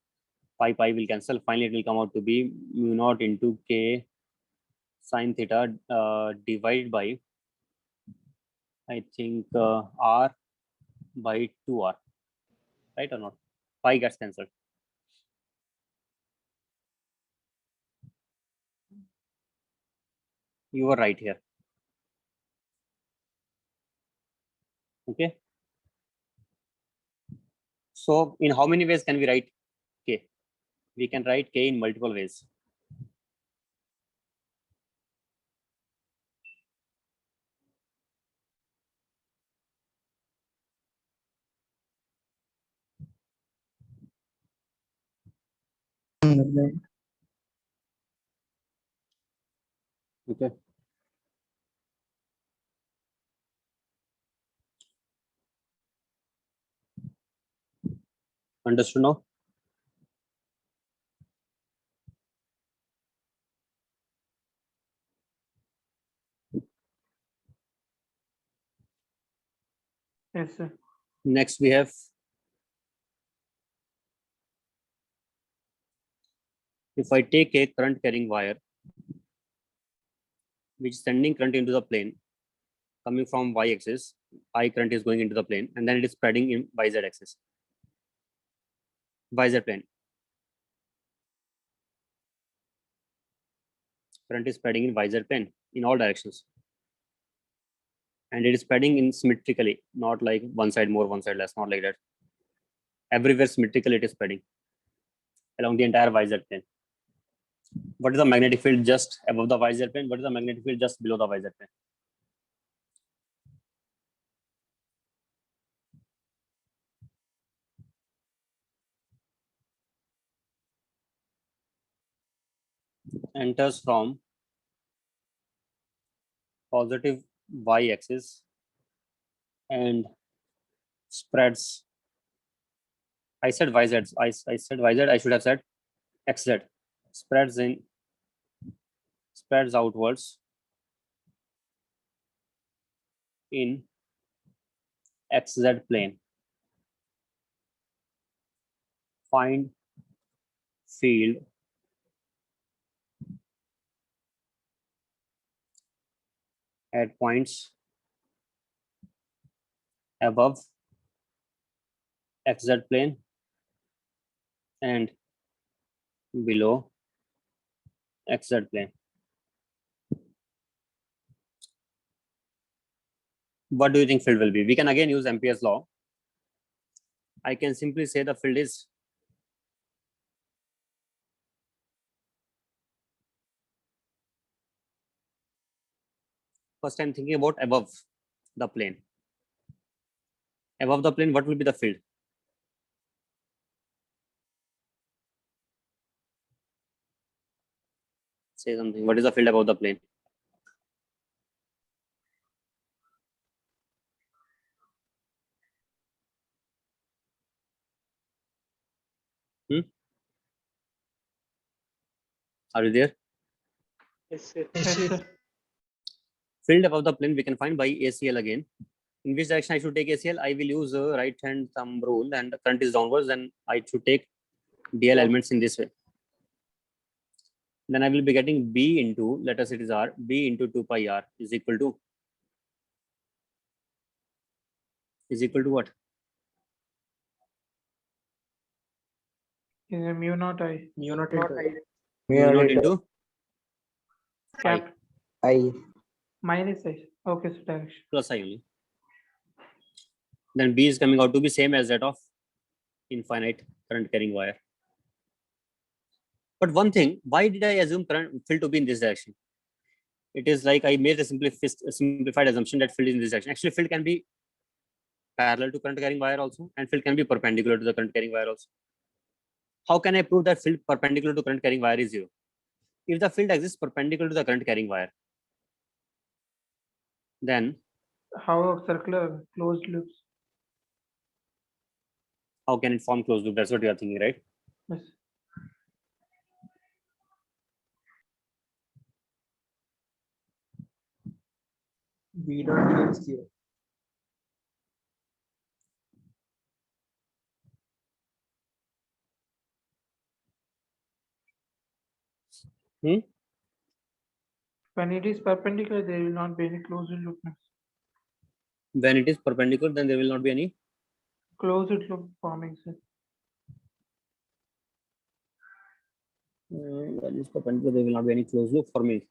Pi will cancel. Finally, it will come out to be mu naught into K sin theta divided by, I think, R by 2R. Right or not? Pi gets cancelled. You were right here. Okay. So in how many ways can we write K? We can write K in multiple ways. Okay. Understood now? Yes, sir. Next we have, if I take a current carrying wire which is sending current into the plane coming from y axis, I current is going into the plane, and then it is spreading in y z axis. YZ plane. Current is spreading in YZ plane in all directions. And it is spreading in symmetrically, not like one side more, one side less, not like that. Everywhere symmetrically it is spreading along the entire YZ plane. What is the magnetic field just above the YZ plane? What is the magnetic field just below the YZ plane? Enters from positive y-axis and spreads. I said YZ. I said YZ. I should have said XZ. Spreads outwards in XZ plane. Find field at points above XZ plane and below XZ plane. What do you think field will be? We can again use Ampere's law. I can simply say the field is first I'm thinking about above the plane. Above the plane, what will be the field? Say something. What is the field above the plane? Are you there? Yes, sir. Yes, sir. Field above the plane we can find by ACL again. In which direction I should take ACL? I will use a right hand thumb rule and the current is downwards, then I should take DL elements in this way. Then I will be getting B into, let us say it is R, B into 2 pi R is equal to what? Is a mu naught I. Mu naught Not into I. Mu naught into Cap I. minus I. Okay, so direction. plus I only. Then B is coming out to be same as that of infinite current carrying wire. But one thing, why did I assume current field to be in this direction? It is like I made a simplified assumption that field is in this direction. Actually, field can be parallel to current carrying wire also, and field can be perpendicular to the current carrying wire also. How can I prove that field perpendicular to current carrying wire is zero? If the field exists perpendicular to the current carrying wire, then How circular closed loops? how can it form closed loop? That's what you are thinking, right? Yes. B dot equals 0. When it is perpendicular, there will not be any closed loop. When it is perpendicular, then there will not be any. Closed loop forming, sir. When it is perpendicular, there will not be any closed loop for me.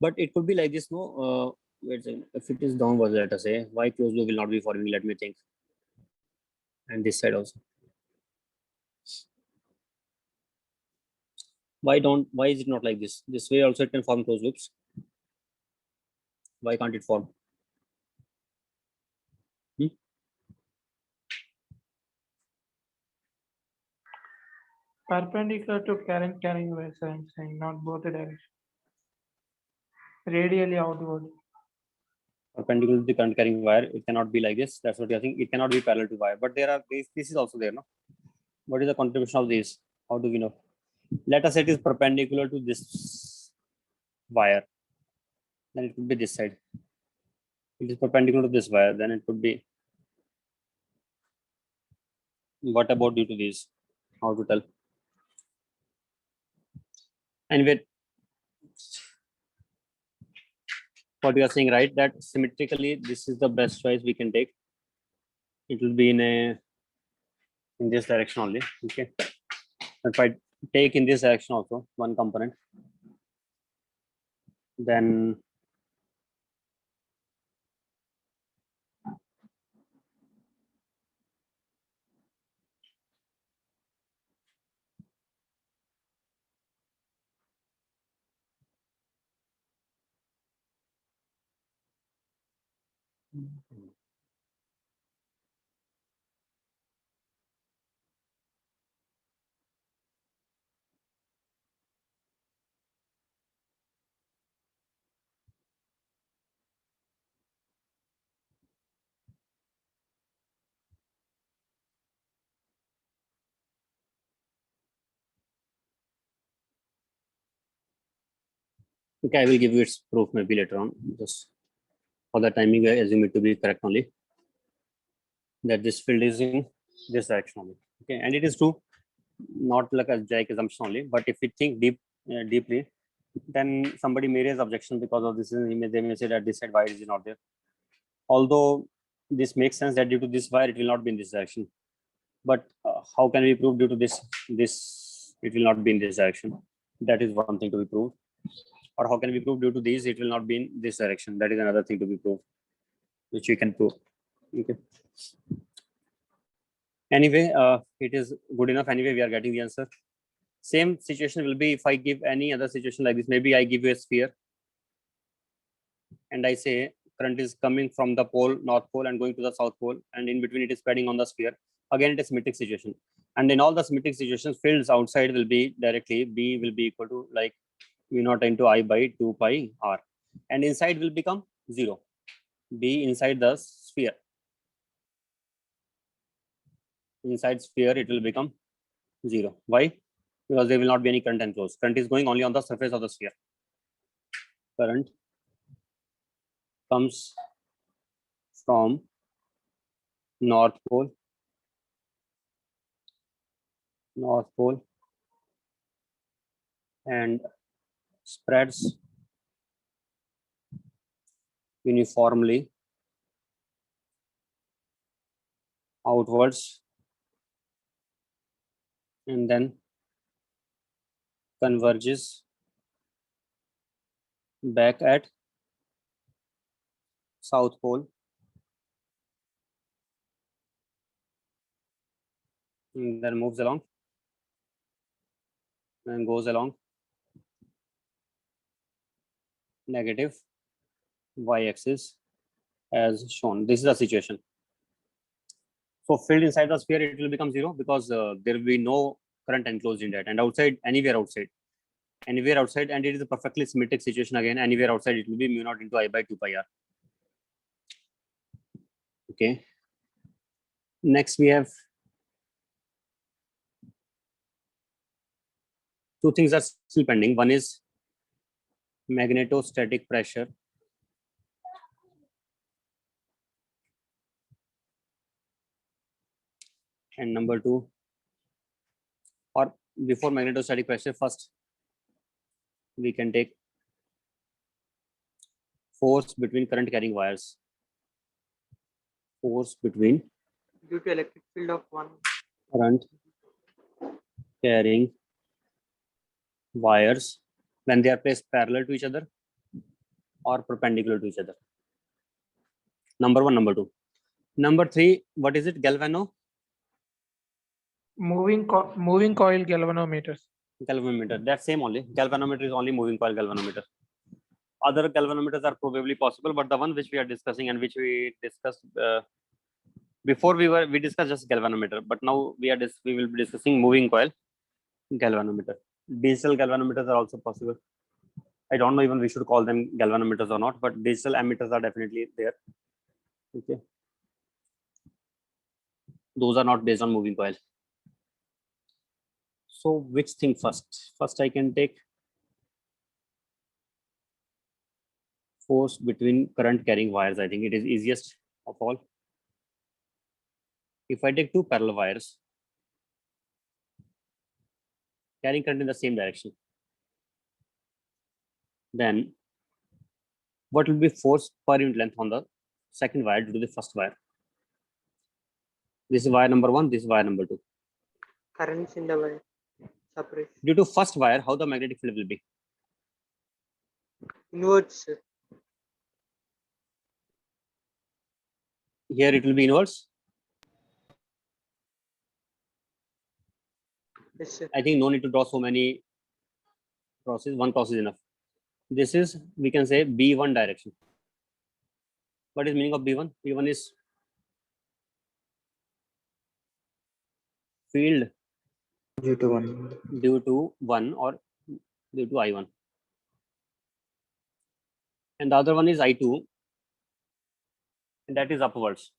But it could be like this, no? Wait a second. If it is downwards, let us say, why closed loop will not be forming? Let me think. And this side also. Why is it not like this? This way also it can form closed loops. Why can't it form? Perpendicular to current carrying wire, sir, I'm saying, not both the direction. Radially outward. Perpendicular to the current carrying wire, it cannot be like this. That's what you're thinking. It cannot be parallel to wire. But there are this is also there, no? What is the contribution of this? How do we know? Let us say it is perpendicular to this wire. Then it could be this side. It is perpendicular to this wire, then it could be. What about due to this? How to tell? Anyway, what you are saying, right? That symmetrically, this is the best choice we can take. it will be in this direction only. Okay. If I take in this direction also one component, then okay, I will give you its proof maybe later on. Just for the timing, I assume it to be correct only. That this field is in this direction only. Okay, and it is true, not like a Jack assumption only. But if we think deeply, then somebody may raise objection because of this. They may say that this side wire is not there. Although this makes sense that due to this wire, it will not be in this direction. But how can we prove due to this it will not be in this direction? That is one thing to be proved. Or how can we prove due to these it will not be in this direction? That is another thing to be proved, which we can prove. Okay. Anyway, it is good enough. Anyway, we are getting the answer. Same situation will be if I give any other situation like this. Maybe I give you a sphere and I say current is coming from the pole, north pole, and going to the south pole, and in between it is spreading on the sphere. Again, it is symmetric situation. And in all the symmetric situations, fields outside will be directly B will be equal to like V naught into I by 2 pi R. And inside will become 0. B inside the sphere. Inside sphere, it will become 0. Why? Because there will not be any current enclosed. Current is going only on the surface of the sphere. Current comes from north pole, and spreads uniformly outwards, and then converges back at south pole, and then moves along and goes along negative y-axis as shown. This is the situation. So field inside the sphere, it will become 0 because there will be no current enclosed in that, and outside, anywhere outside, and it is a perfectly symmetric situation again. Anywhere outside, it will be mu naught into I by 2 pi R. Okay. Next, we have two things are still pending. One is magnetostatic pressure. And number two, or before magnetostatic pressure, first we can take force between current carrying wires. Force between due to electric field of one current carrying wires when they are placed parallel to each other or perpendicular to each other. Number one, number two. Number three, what is it? Galvano? Moving coil galvanometers. Galvanometer. That's same only. Galvanometer is only moving coil galvanometer. Other galvanometers are probably possible, but the one which we are discussing and which we discussed before we discussed just galvanometer, but now we will be discussing moving coil galvanometer. Digital galvanometers are also possible. I don't know even we should call them galvanometers or not, but digital ammeters are definitely there. Okay. Those are not based on moving coil. So which thing first? First I can take force between current carrying wires. I think it is easiest of all. If I take two parallel wires carrying current in the same direction, then what will be force per unit length on the second wire due to the first wire? This is wire number 1, this is wire number 2. Currents in the wire. Separate. Due to first wire, how the magnetic field will be? Inwards, sir. Here it will be inverse. Yes, sir. I think no need to draw so many crosses. One cross is enough. This is, we can say, B1 direction. What is meaning of B1? B1 is field due to 1. due to 1 or due to I1. And the other one is I2, and that is upwards.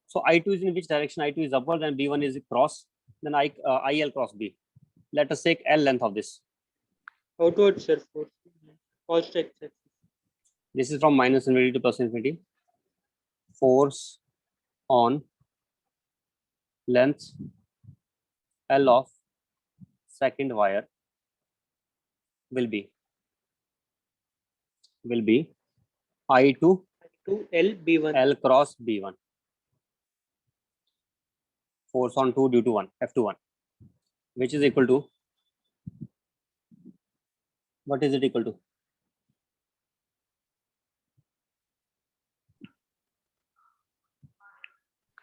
So I2 is in which direction? I2 is upwards and B1 is cross. Then IL cross B. Let us take L length of this. Outwards, sir. Force. False X axis. This is from minus infinity to plus infinity. Force on length L of second wire will be I2 To L B1. L cross B1. Force on 2 due to 1, F21, which is equal to, what is it equal to?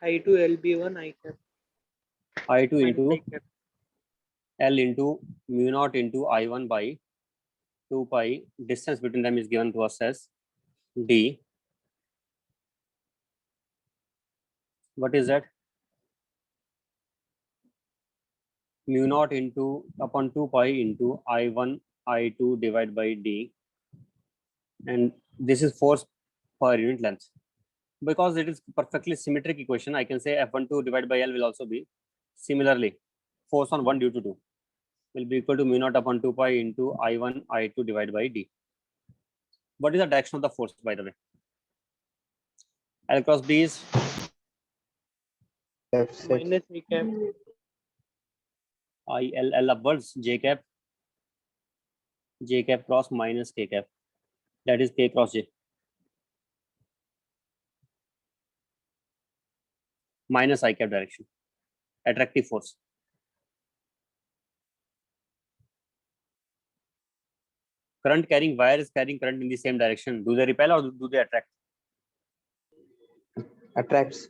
I to L B1 I cap. I2 minus into I cap. L into mu naught into I1 by 2 pi. Distance between them is given to us as D. What is that? Mu naught into upon 2 pi into I1 I2 divided by D, and this is force per unit length. Because it is perfectly symmetric equation, I can say F12 divided by L will also be similarly force on 1 due to 2 will be equal to mu naught upon 2 pi into I1 I2 divided by D. What is the direction of the force, by the way? L cross B is Left side. Minus I cap. L upwards, J cap cross minus K cap. That is K cross J. Minus I cap direction. Attractive force. Current carrying wire is carrying current in the same direction. Do they repel or do they attract? Attracts.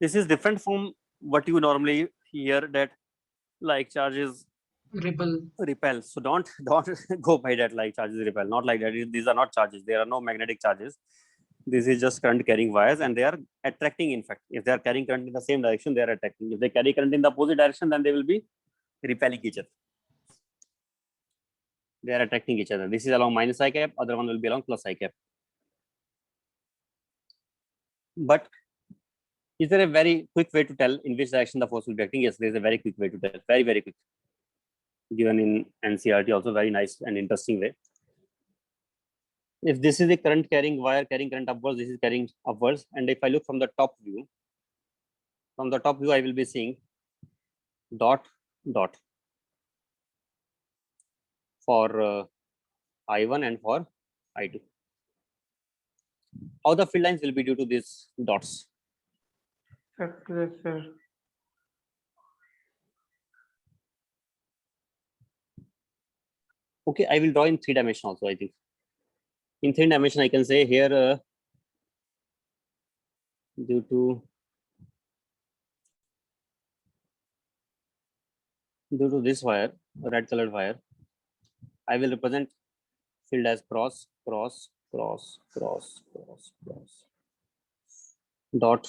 This is different from what you normally hear, that like charges repel. So don't go by that, like charges repel. Not like that. These are not charges. There are no magnetic charges. This is just current carrying wires, and they are attracting. In fact, if they are carrying current in the same direction, they are attracting. If they carry current in the opposite direction, then they will be repelling each other. They are attracting each other. This is along minus I cap, other one will be along plus I cap. But is there a very quick way to tell in which direction the force will be acting? Yes, there is a very quick way to tell. Very, very quick. Given in NCERT, also very nice and interesting way. If this is the current carrying wire carrying current upwards, this is carrying upwards. And if I look from the top view, I will be seeing dot for I1 and for I2. How the field lines will be due to these dots? Yes, sir. Okay, I will draw in 3 dimension also, I think. In 3 dimension, I can say here due to this wire, red colored wire, I will represent field as cross, dot.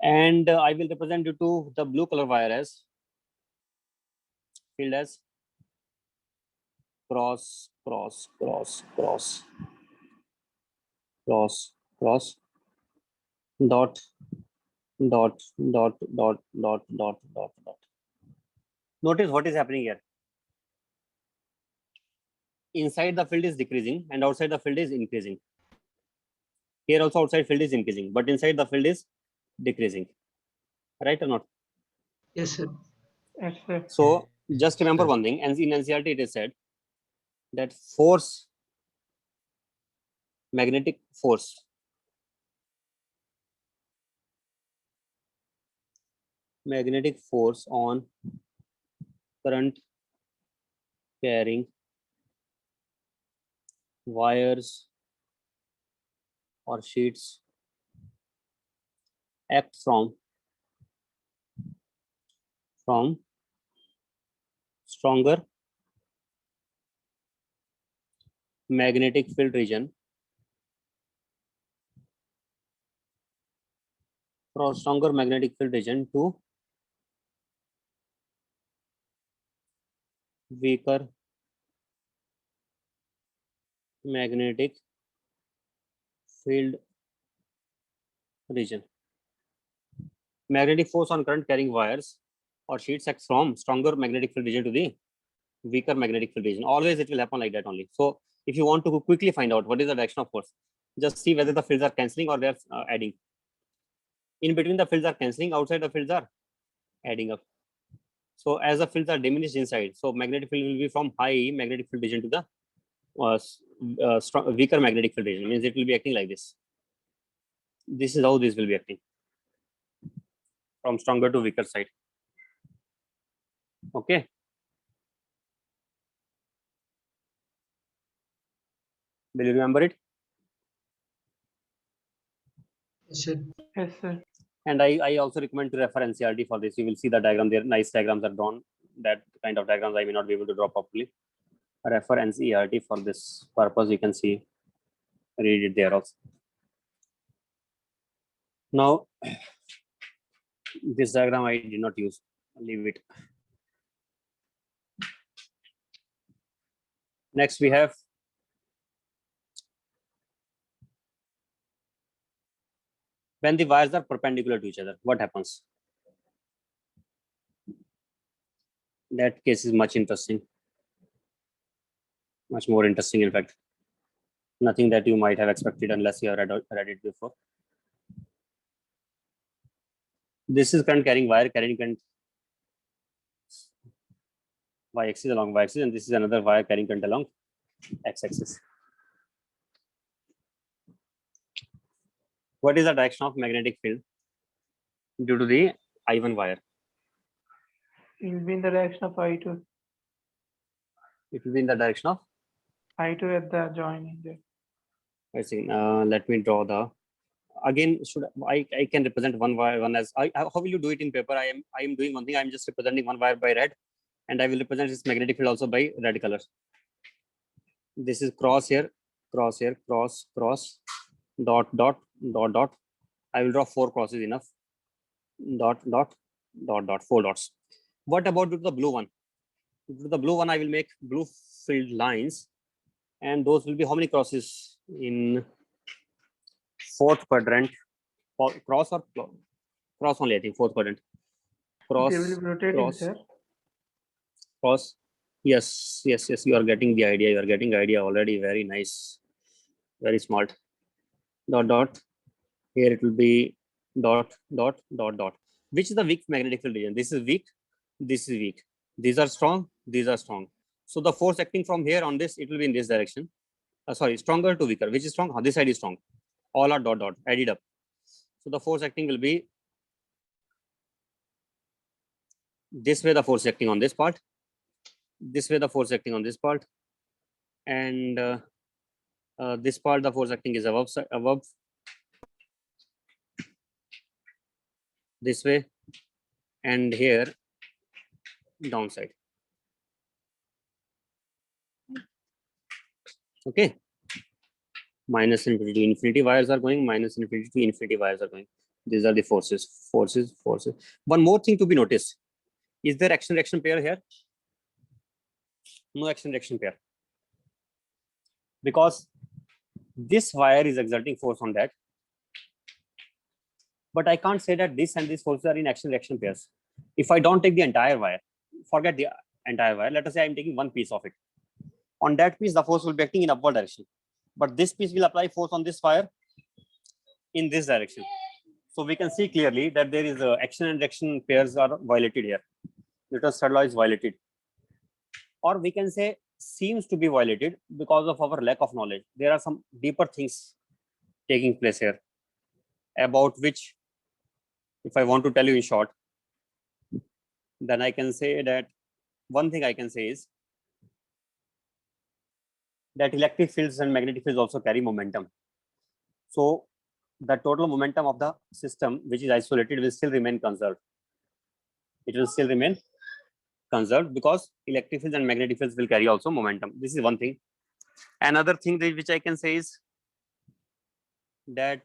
And I will represent due to the blue color wire as field as cross, dot. Notice what is happening here. Inside the field is decreasing and outside the field is increasing. Here also outside field is increasing, but inside the field is decreasing. Right or not? Yes, sir. Yes, sir. So just remember one thing, and in NCERT it is said that force magnetic force. Magnetic force on current carrying wires or sheets act from stronger magnetic field region to weaker magnetic field region. Magnetic force on current carrying wires or sheets acts from stronger magnetic field region to the weaker magnetic field region. Always it will happen like that only. So if you want to quickly find out what is the direction of force, just see whether the fields are cancelling or they are adding. In between the fields are cancelling, outside the fields are adding up. So as the fields are diminished inside, so magnetic field will be from high magnetic field region to the weaker magnetic field region. Means it will be acting like this. This is how this will be acting, from stronger to weaker side. Okay. Will you remember it? Yes, sir. And I also recommend to refer NCERT for this. You will see the diagram there. Nice diagrams are drawn. That kind of diagrams I may not be able to draw properly. Refer NCERT for this purpose. You can see, read it there also. Now, this diagram I did not use. Leave it. Next, we have when the wires are perpendicular to each other, what happens? That case is much interesting. Much more interesting, in fact. Nothing that you might have expected unless you have read it before. This is current carrying wire carrying current y-axis along y-axis, and this is another wire carrying current along x-axis. What is the direction of magnetic field due to the I1 wire? It will be in the direction of I2. It will be in the direction of, I2 at the joining there. I see. Let me draw the, again, should I can represent one wire, one as, how will you do it in paper? I am doing one thing. I'm just representing one wire by red, and I will represent its magnetic field also by red color. This is cross here, cross, dot, dot, dot, dot. I will draw 4 crosses enough. Dot, dot, dot, dot, 4 dots. What about the blue one? The blue one, I will make blue filled lines, and those will be how many crosses in 4th quadrant? Cross or cross only? I think 4th quadrant. Cross. They will be rotating, cross, sir. Cross. Yes. You are getting the idea. You are getting the idea already. Very nice. Very smart. Dot, dot. Here it will be dot, dot, dot, dot. Which is the weak magnetic field region? This is weak. This is weak. These are strong. These are strong. So the force acting from here on this, it will be in this direction. Sorry, stronger to weaker. Which is strong? This side is strong. All are dot, dot, added up. So the force acting will be this way. The force acting on this part. This way the force acting on this part. And this part, the force acting is above. This way. And here, downside. Okay. Minus infinity to infinity wires are going, minus infinity to infinity wires are going. These are the forces. One more thing to be noticed. Is there action-reaction pair here? No action-reaction pair. Because this wire is exerting force on that. But I can't say that this and this forces are in action-reaction pairs. If I don't take the entire wire, forget the entire wire. Let us say I'm taking one piece of it. On that piece, the force will be acting in upward direction. But this piece will apply force on this wire in this direction. So we can see clearly that there is action and reaction pairs are violated here. Newton's third law is violated. Or we can say seems to be violated because of our lack of knowledge. There are some deeper things taking place here, about which, if I want to tell you in short, then I can say that one thing I can say is that electric fields and magnetic fields also carry momentum. So the total momentum of the system which is isolated will still remain conserved. It will still remain conserved because electric fields and magnetic fields will carry also momentum. This is one thing. Another thing which I can say is that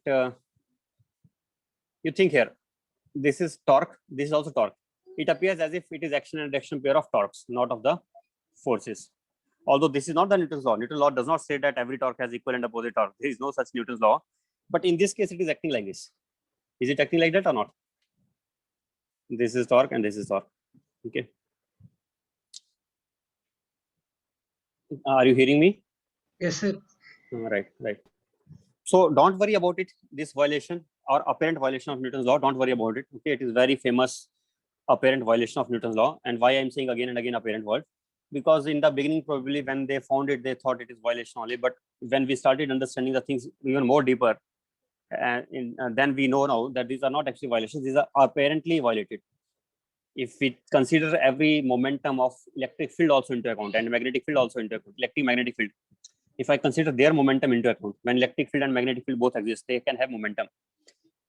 you think here, this is torque, this is also torque. It appears as if it is action and reaction pair of torques, not of the forces. Although this is not the Newton's law. Newton's law does not say that every torque has equal and opposite torque. There is no such Newton's law. But in this case, it is acting like this. Is it acting like that or not? This is torque and this is torque. Okay. Are you hearing me? Yes, sir. Right. So don't worry about it. This violation or apparent violation of Newton's law, don't worry about it. Okay, it is very famous apparent violation of Newton's law. And why I'm saying again and again apparent word, because in the beginning, probably when they found it, they thought it is violation only. But when we started understanding the things even more deeper, then we know now that these are not actually violations. These are apparently violated. If we consider every momentum of electric field also into account and magnetic field also into account, electric magnetic field, if I consider their momentum into account, when electric field and magnetic field both exist, they can have momentum.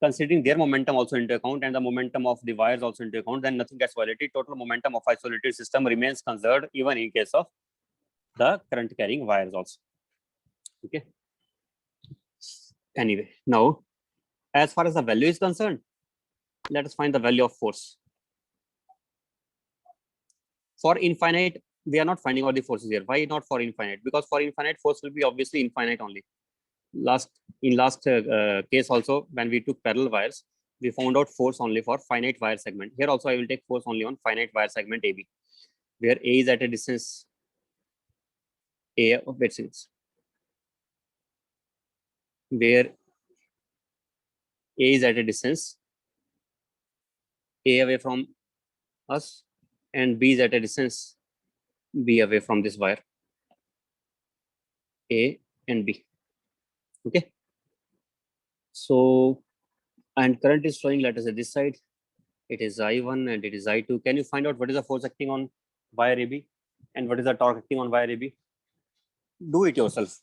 Considering their momentum also into account and the momentum of the wires also into account, then nothing gets violated. Total momentum of isolated system remains conserved even in case of the current carrying wires also. Okay. Anyway, now, as far as the value is concerned, let us find the value of force. For infinite, we are not finding all the forces here. Why not for infinite? Because for infinite, force will be obviously infinite only. In last case also, when we took parallel wires, we found out force only for finite wire segment. Here also, I will take force only on finite wire segment AB, where A is at a distance A of distance, where A is at a distance A away from us, and B is at a distance B away from this wire, A and B. Okay. So, and current is flowing, let us say this side, it is I1 and it is I2. Can you find out what is the force acting on wire AB and what is the torque acting on wire AB? Do it yourself.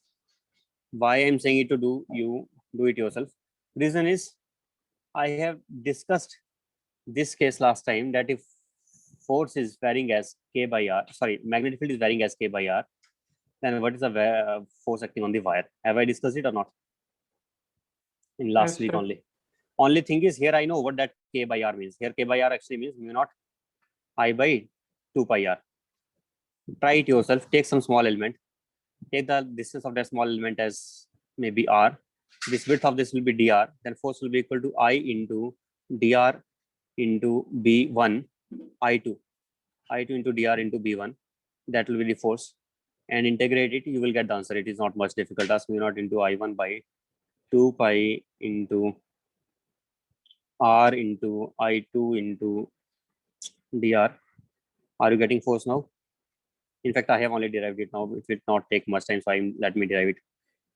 Why I'm saying it to do, you do it yourself. Reason is, I have discussed this case last time, that if force is varying as K by R, sorry, magnetic field is varying as K by R, then what is the force acting on the wire? Have I discussed it or not? In last Yes, week sir. only. Only thing is, here I know what that K by R means. Here K by R actually means mu naught I by 2 pi R. Try it yourself. Take some small element. Take the distance of that small element as maybe R. This width of this will be dr. Then force will be equal to I into dr into B1 I2. I2 into dr into B1. That will be the force. And integrate it, you will get the answer. It is not much difficult. As mu naught into I1 by 2 pi into R into I2 into dr. Are you getting force now? In fact, I have only derived it now. It will not take much time, so let me derive it.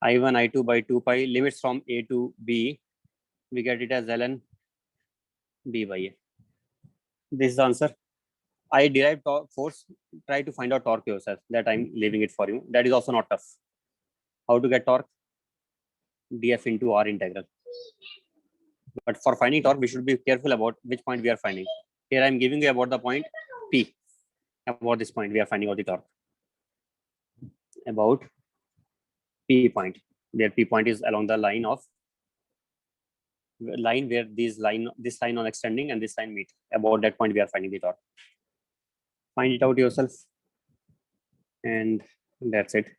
I1, I2 by 2 pi, limits from A to B, we get it as ln B by A. This is the answer. I derived force. Try to find out torque yourself. That I'm leaving it for you. That is also not tough. How to get torque? df into R integral. But for finding torque, we should be careful about which point we are finding. Here I'm giving you about the point P. About this point, we are finding out the torque. About P point, where P point is along the line where this line on extending and this line meet. About that point, we are finding the torque. Find it out yourself, and that's it.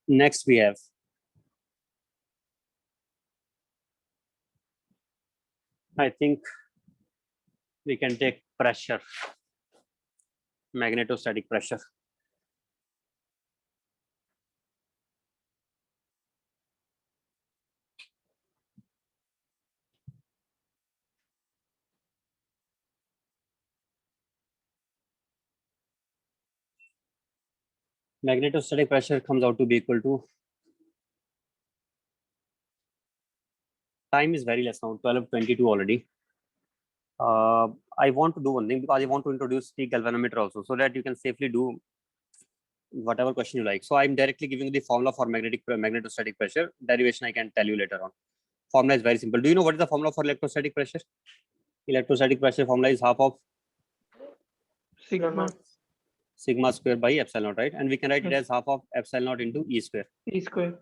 Next, we have I think we can take pressure, magnetostatic pressure. Magnetostatic pressure comes out to be equal to, time is very less now, 12:22 already. I want to do one thing because I want to introduce the galvanometer also, so that you can safely do whatever question you like. So I'm directly giving you the formula for magnetostatic pressure. Derivation I can tell you later on. Formula is very simple. Do you know what is the formula for electrostatic pressure? Electrostatic pressure formula is half of Sigma sigma square by epsilon naught, right? And we can write it Yes. as half of epsilon naught into E square. E square.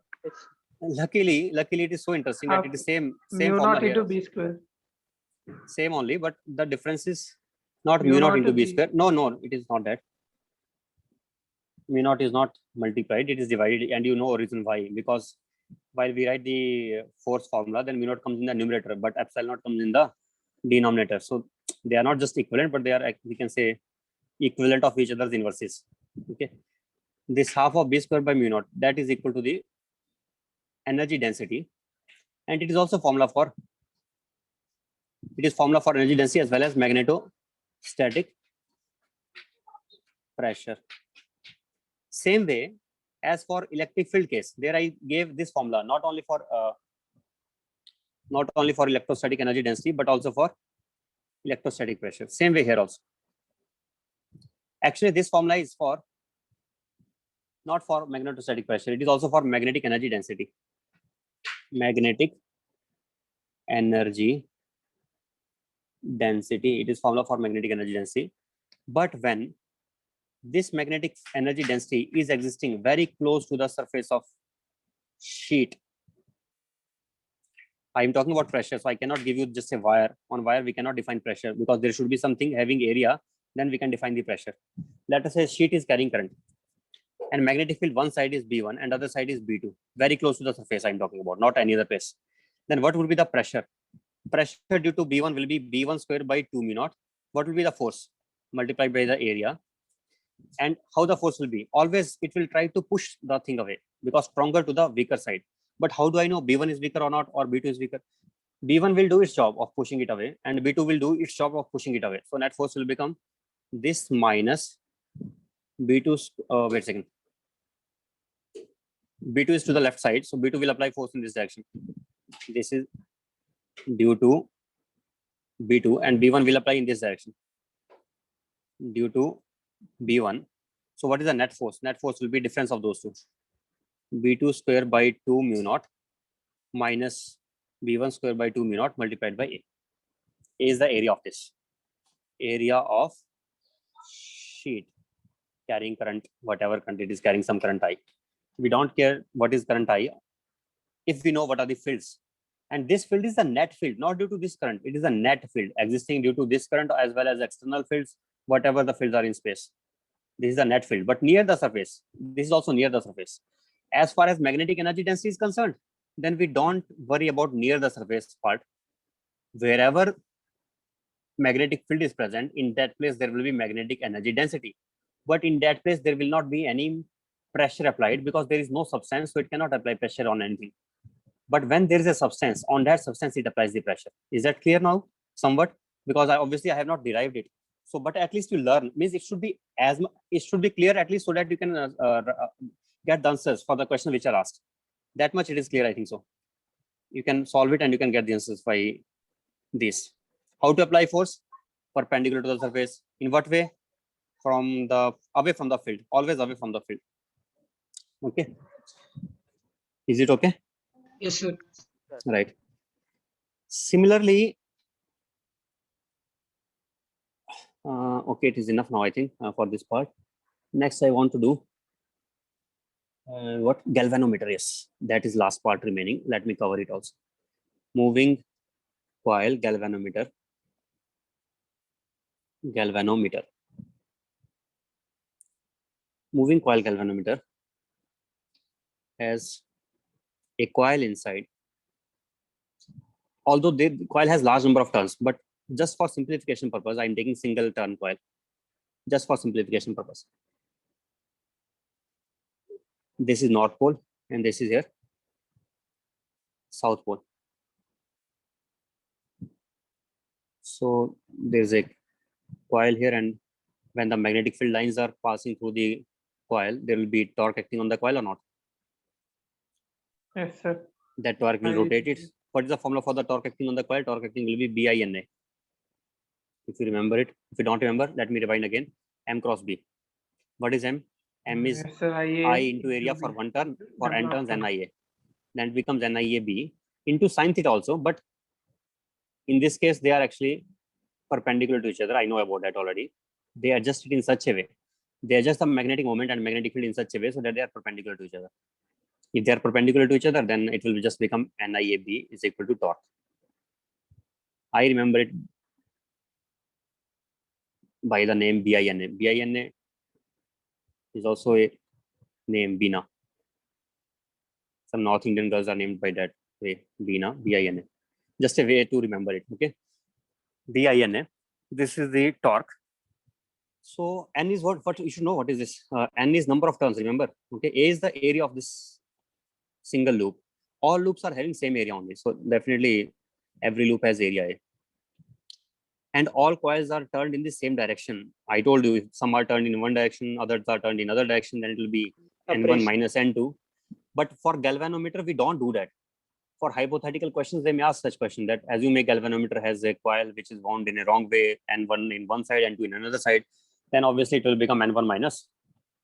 Luckily it is so interesting that it is same Mu formula naught here. into B square. Same only, but the difference is not Mu mu naught naught into is B B. square. No, it is not that. Mu naught is not multiplied, it is divided, and you know reason why. Because while we write the force formula, then mu naught comes in the numerator, but epsilon naught comes in the denominator. So they are not just equivalent, but they are, we can say, equivalent of each other's inverses. Okay. This half of B square by mu naught, that is equal to the energy density, and it is also formula for energy density as well as magnetostatic pressure. Same way as for electric field case, there I gave this formula not only for electrostatic energy density, but also for electrostatic pressure. Same way here also. Actually, this formula is for not for magnetostatic pressure, it is also for magnetic energy density. Magnetic energy density, it is formula for magnetic energy density. But when this magnetic energy density is existing very close to the surface of sheet, I am talking about pressure, so I cannot give you just a wire. On wire, we cannot define pressure because there should be something having area, then we can define the pressure. Let us say sheet is carrying current, and magnetic field one side is B1 and other side is B2, very close to the surface I'm talking about, not any other place. Then what will be the pressure? Pressure due to B1 will be B1 square by 2 mu naught. What will be the force? Multiplied by the area. And how the force will be? Always it will try to push the thing away because stronger to the weaker side. But how do I know B1 is weaker or not, or B2 is weaker? B1 will do its job of pushing it away, and B2 will do its job of pushing it away. So net force will become this minus B2. Wait a second. B2 is to the left side, so B2 will apply force in this direction. This is due to B2, and B1 will apply in this direction due to B1. So what is the net force? Net force will be difference of those two. B2 square by 2 mu naught minus B1 square by 2 mu naught multiplied by A. A is the area of this. Area of sheet carrying current, whatever current it is carrying, some current I. We don't care what is current I if we know what are the fields. And this field is the net field, not due to this current. It is a net field existing due to this current as well as external fields, whatever the fields are in space. This is the net field, but near the surface. This is also near the surface. As far as magnetic energy density is concerned, then we don't worry about near the surface part. Wherever magnetic field is present, in that place there will be magnetic energy density. But in that place there will not be any pressure applied because there is no substance, so it cannot apply pressure on anything. But when there is a substance, on that substance it applies the pressure. Is that clear now? Somewhat, because I have not derived it. So, but at least you learn, means it should be clear at least, so that you can get the answers for the question which are asked. That much it is clear, I think so. You can solve it and you can get the answers by this. How to apply force? Perpendicular to the surface. In what way? Away from the field, always away from the field. Okay. Is it okay? Yes, sir. Right. Similarly, okay, it is enough now, I think, for this part. Next, I want to do what? Galvanometer. Yes, that is last part remaining. Let me cover it also. Moving coil galvanometer. Galvanometer. Moving coil galvanometer has a coil inside. Although the coil has large number of turns, but just for simplification purpose, I'm taking single turn coil. Just for simplification purpose. This is North Pole and this is here South Pole. So there's a coil here, and when the magnetic field lines are passing through the coil, there will be torque acting on the coil or not? Yes, sir. That torque will I- rotate it. What is the formula for the torque acting on the coil? Torque acting will be BINA. If you remember it, if you don't remember, let me rewind again. M cross B. What is M? M is Yes, sir. I into area for one turn, for n turns NIA. Then it becomes NIAB into sin theta also, but in this case, they are actually perpendicular to each other. I know about that already. They adjust it in such a way. They adjust the magnetic moment and magnetic field in such a way so that they are perpendicular to each other. If they are perpendicular to each other, then it will just become NIAB is equal to torque. I remember it by the name BINA. BINA is also a name, Bina. Some North Indian girls are named by that way, Bina, BINA. Just a way to remember it, okay? BINA, this is the torque. So N is what you should know. What is this? N is number of turns, remember? Okay, A is the area of this single loop. All loops are having same area only. So definitely every loop has area A. And all coils are turned in the same direction. I told you, if some are turned in one direction, others are turned in other direction, then it will be N1 minus N2. But for galvanometer, we don't do that. For hypothetical questions, they may ask such question that assume a galvanometer has a coil which is wound in a wrong way, N1 in one side, N2 in another side, then obviously it will become N1 minus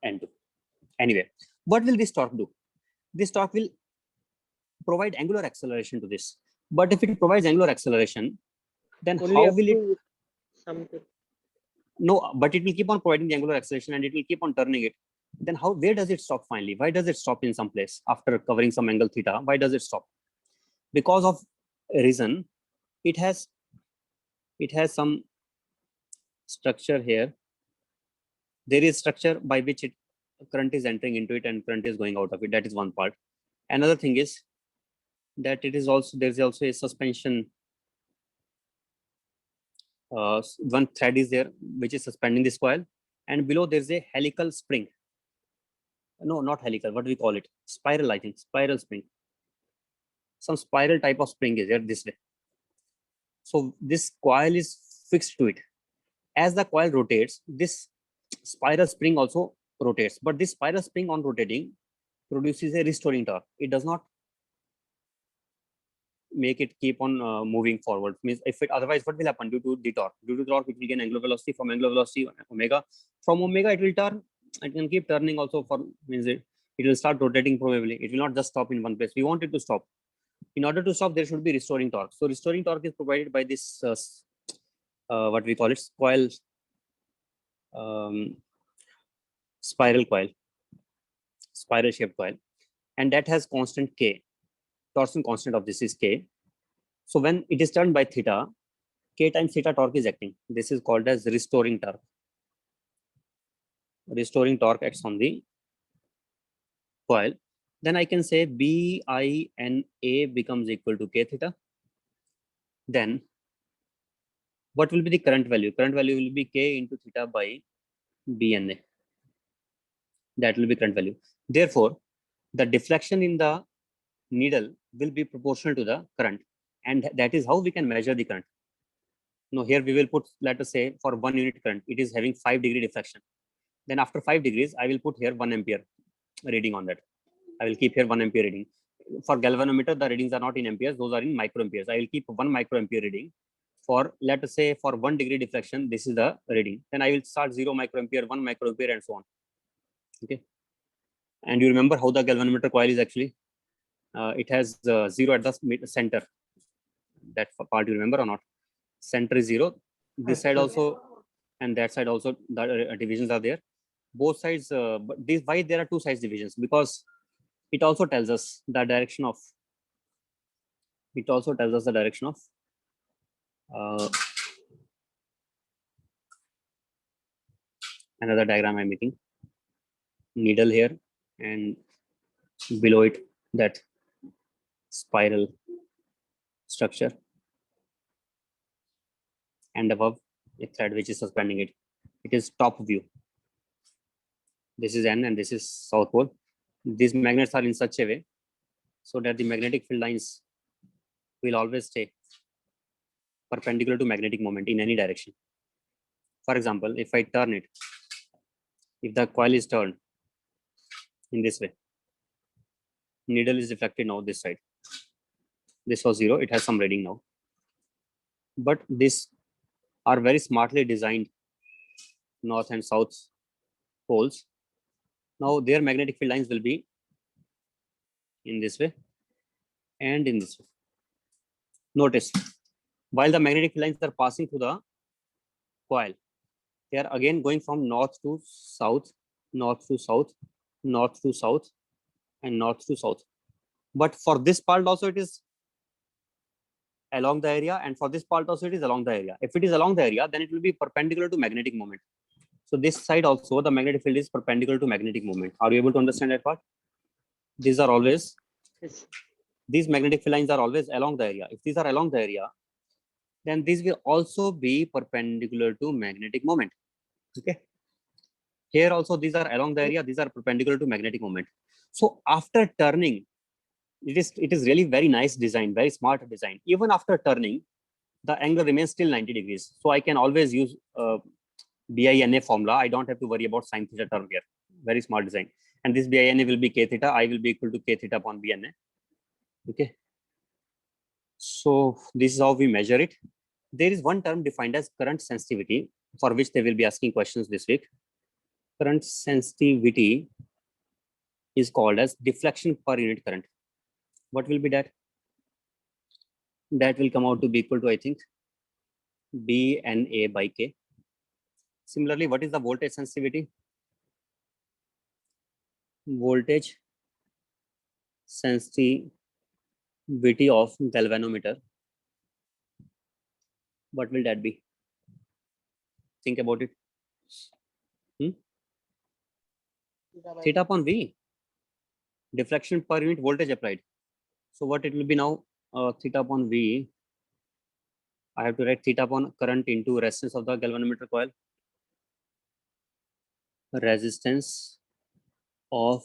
N2. Anyway, what will this torque do? This torque will provide angular acceleration to this. But if it provides angular acceleration, then Only how up will it? to something. No, but it will keep on providing the angular acceleration and it will keep on turning it. Then how? Where does it stop finally? Why does it stop in some place after covering some angle theta? Why does it stop? Because of a reason, it has some structure here. There is structure by which current is entering into it and current is going out of it. That is one part. Another thing is that it is also, there's also a suspension. One thread is there which is suspending this coil, and below there's a helical spring. No, not helical. What do we call it? Spiral, I think. Spiral spring. Some spiral type of spring is there this way. So this coil is fixed to it. As the coil rotates, this spiral spring also rotates. But this spiral spring on rotating produces a restoring torque. It does not make it keep on moving forward. Means if it otherwise, what will happen due to the torque? Due to the torque, it will gain angular velocity. From angular velocity, omega. From omega, it will turn. It can keep turning also. For means it will start rotating probably. It will not just stop in one place. We want it to stop. In order to stop, there should be restoring torque. So restoring torque is provided by this what we call it, coil, spiral coil, spiral shaped coil, and that has constant K. Torsion constant of this is K. So when it is turned by theta, K times theta torque is acting. This is called as restoring torque. Restoring torque acts on the coil. Then I can say BINA becomes equal to K theta. Then what will be the current value? Current value will be K into theta by BNA. That will be current value. Therefore, the deflection in the needle will be proportional to the current, and that is how we can measure the current. Now here we will put, let us say, for 1 unit current, it is having 5-degree deflection. Then after 5 degrees, I will put here 1 ampere reading on that. I will keep here 1 ampere reading. For galvanometer, the readings are not in amperes, those are in microamperes. I will keep 1 microampere reading. For, let us say, for 1 degree deflection, this is the reading. Then I will start 0 microampere, 1 microampere, and so on. Okay. And you remember how the galvanometer coil is actually? It has 0 at the center. That part you remember or not? Center is 0. This side also and that side also, the divisions are there. Both sides, but why there are two sides divisions? Because it also tells us the direction of. It also tells us the direction of. Another diagram I'm making. Needle here, and below it that spiral structure, and above a thread which is suspending it. It is top view. This is N and this is South Pole. These magnets are in such a way so that the magnetic field lines will always stay perpendicular to magnetic moment in any direction. For example, if I turn it, if the coil is turned, in this way. Needle is reflected now this side. This was 0. It has some reading now. But these are very smartly designed north and south poles. Now their magnetic field lines will be in this way and in this way. Notice, while the magnetic field lines are passing through the coil, they are again going from north to south, north to south, north to south, and north to south. But for this part also it is along the area, and for this part also it is along the area. If it is along the area, then it will be perpendicular to magnetic moment. So this side also, the magnetic field is perpendicular to magnetic moment. Are you able to understand that part? These are always, Yes. these magnetic field lines are always along the area. If these are along the area, then these will also be perpendicular to magnetic moment. Okay. Here also these are along the area, these are perpendicular to magnetic moment. So after turning, it is really very nice design, very smart design. Even after turning, the angle remains still 90 degrees. So I can always use BINA formula. I don't have to worry about sin theta term here. Very smart design. And this BINA will be K theta. I will be equal to K theta upon BNA. Okay. So this is how we measure it. There is one term defined as current sensitivity, for which they will be asking questions this week. Current sensitivity is called as deflection per unit current. What will be that? That will come out to be equal to, I think, BNA by K. Similarly, what is the voltage sensitivity? Voltage sensitivity of galvanometer. What will that be? Think about it. Theta upon V. Deflection per unit voltage applied. So what it will be now? Theta upon V. I have to write theta upon current into resistance of the galvanometer coil. Resistance of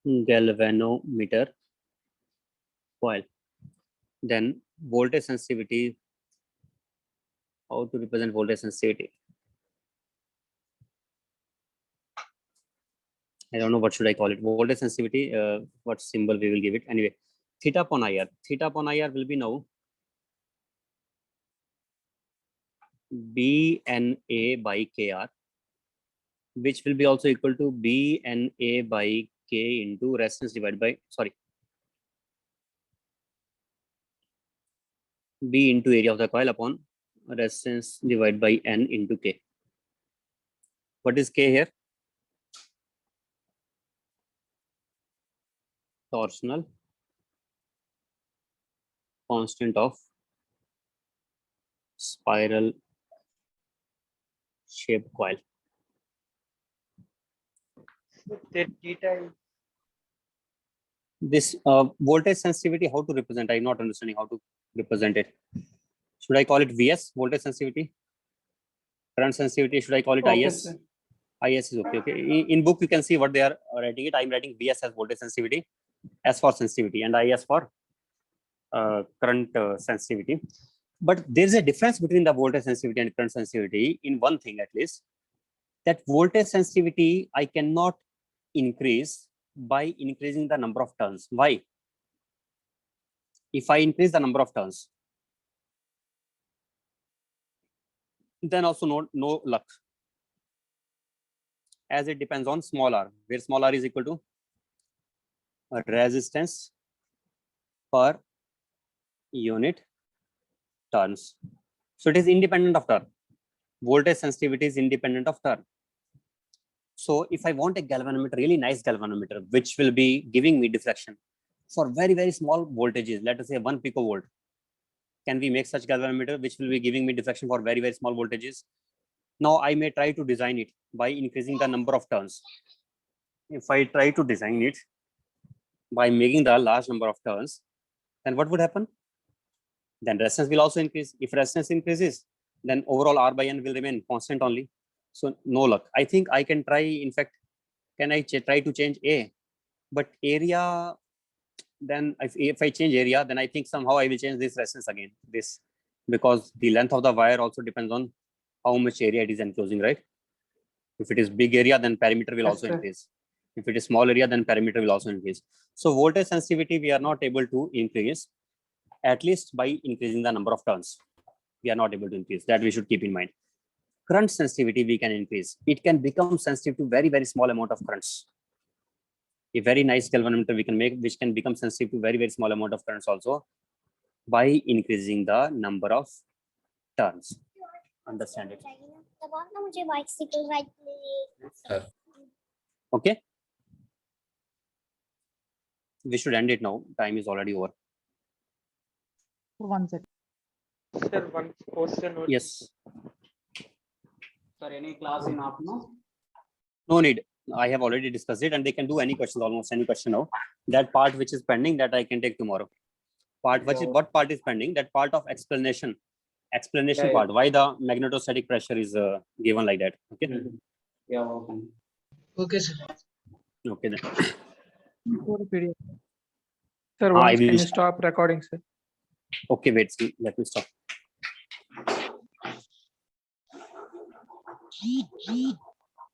galvanometer coil. Then voltage sensitivity. How to represent voltage sensitivity? I don't know what should I call it. Voltage sensitivity. What symbol we will give it? Anyway, theta upon IR. Theta upon IR will be now BNA by KR, which will be also equal to BNA by K into resistance divided by, B into area of the coil upon resistance divided by N into K. What is K here? Torsional constant of spiral shaped coil. That theta is This voltage sensitivity, how to represent? I'm not understanding how to represent it. Should I call it VS, voltage sensitivity? Current sensitivity, should I call it Okay, IS? sir. IS is okay. In book, you can see what they are writing it. I'm writing VS as voltage sensitivity, S for sensitivity, and IS for current sensitivity. But there's a difference between the voltage sensitivity and current sensitivity in one thing at least, that voltage sensitivity I cannot increase by increasing the number of turns. Why? If I increase the number of turns, then also no luck, as it depends on small r, where small r is equal to resistance per unit turns. So it is independent of turn. Voltage sensitivity is independent of turn. So if I want a galvanometer, really nice galvanometer, which will be giving me deflection for very, very small voltages, let us say 1 picovolt, can we make such galvanometer which will be giving me deflection for very, very small voltages? Now I may try to design it by increasing the number of turns. If I try to design it by making the large number of turns, then what would happen? Then resistance will also increase. If resistance increases, then overall R by N will remain constant only. So no luck. I think I can try, in fact, can I try to change A? But area, then if I change area, then I think somehow I will change this resistance again, this, because the length of the wire also depends on how much area it is enclosing, right? If it is big area, then perimeter will Yes, also sir. increase. If it is small area, then parameter will also increase. So voltage sensitivity, we are not able to increase, at least by increasing the number of turns. We are not able to increase. That we should keep in mind. Current sensitivity we can increase. It can become sensitive to very, very small amount of currents. A very nice galvanometer we can make, which can become sensitive to very, very small amount of currents also by increasing the number of turns. Understand it? दबाओ ना मुझे bicycle ride के लिए। Sir. Okay. We should end it now. Time is already over. One second. Sir, one question. only. Yes. Sir, any class in afternoon? No need. I have already discussed it, and they can do any questions, almost any question now. That part which is pending, that I can take tomorrow. Part which is, what part is pending? That part of explanation. Explanation Yeah, part. Why the magnetostatic pressure is given like that. Okay. Yeah, okay. Okay, sir. Okay then. Go to PDF. Sir, I once will can you stop. stop recording, sir? Okay, wait. Let me stop.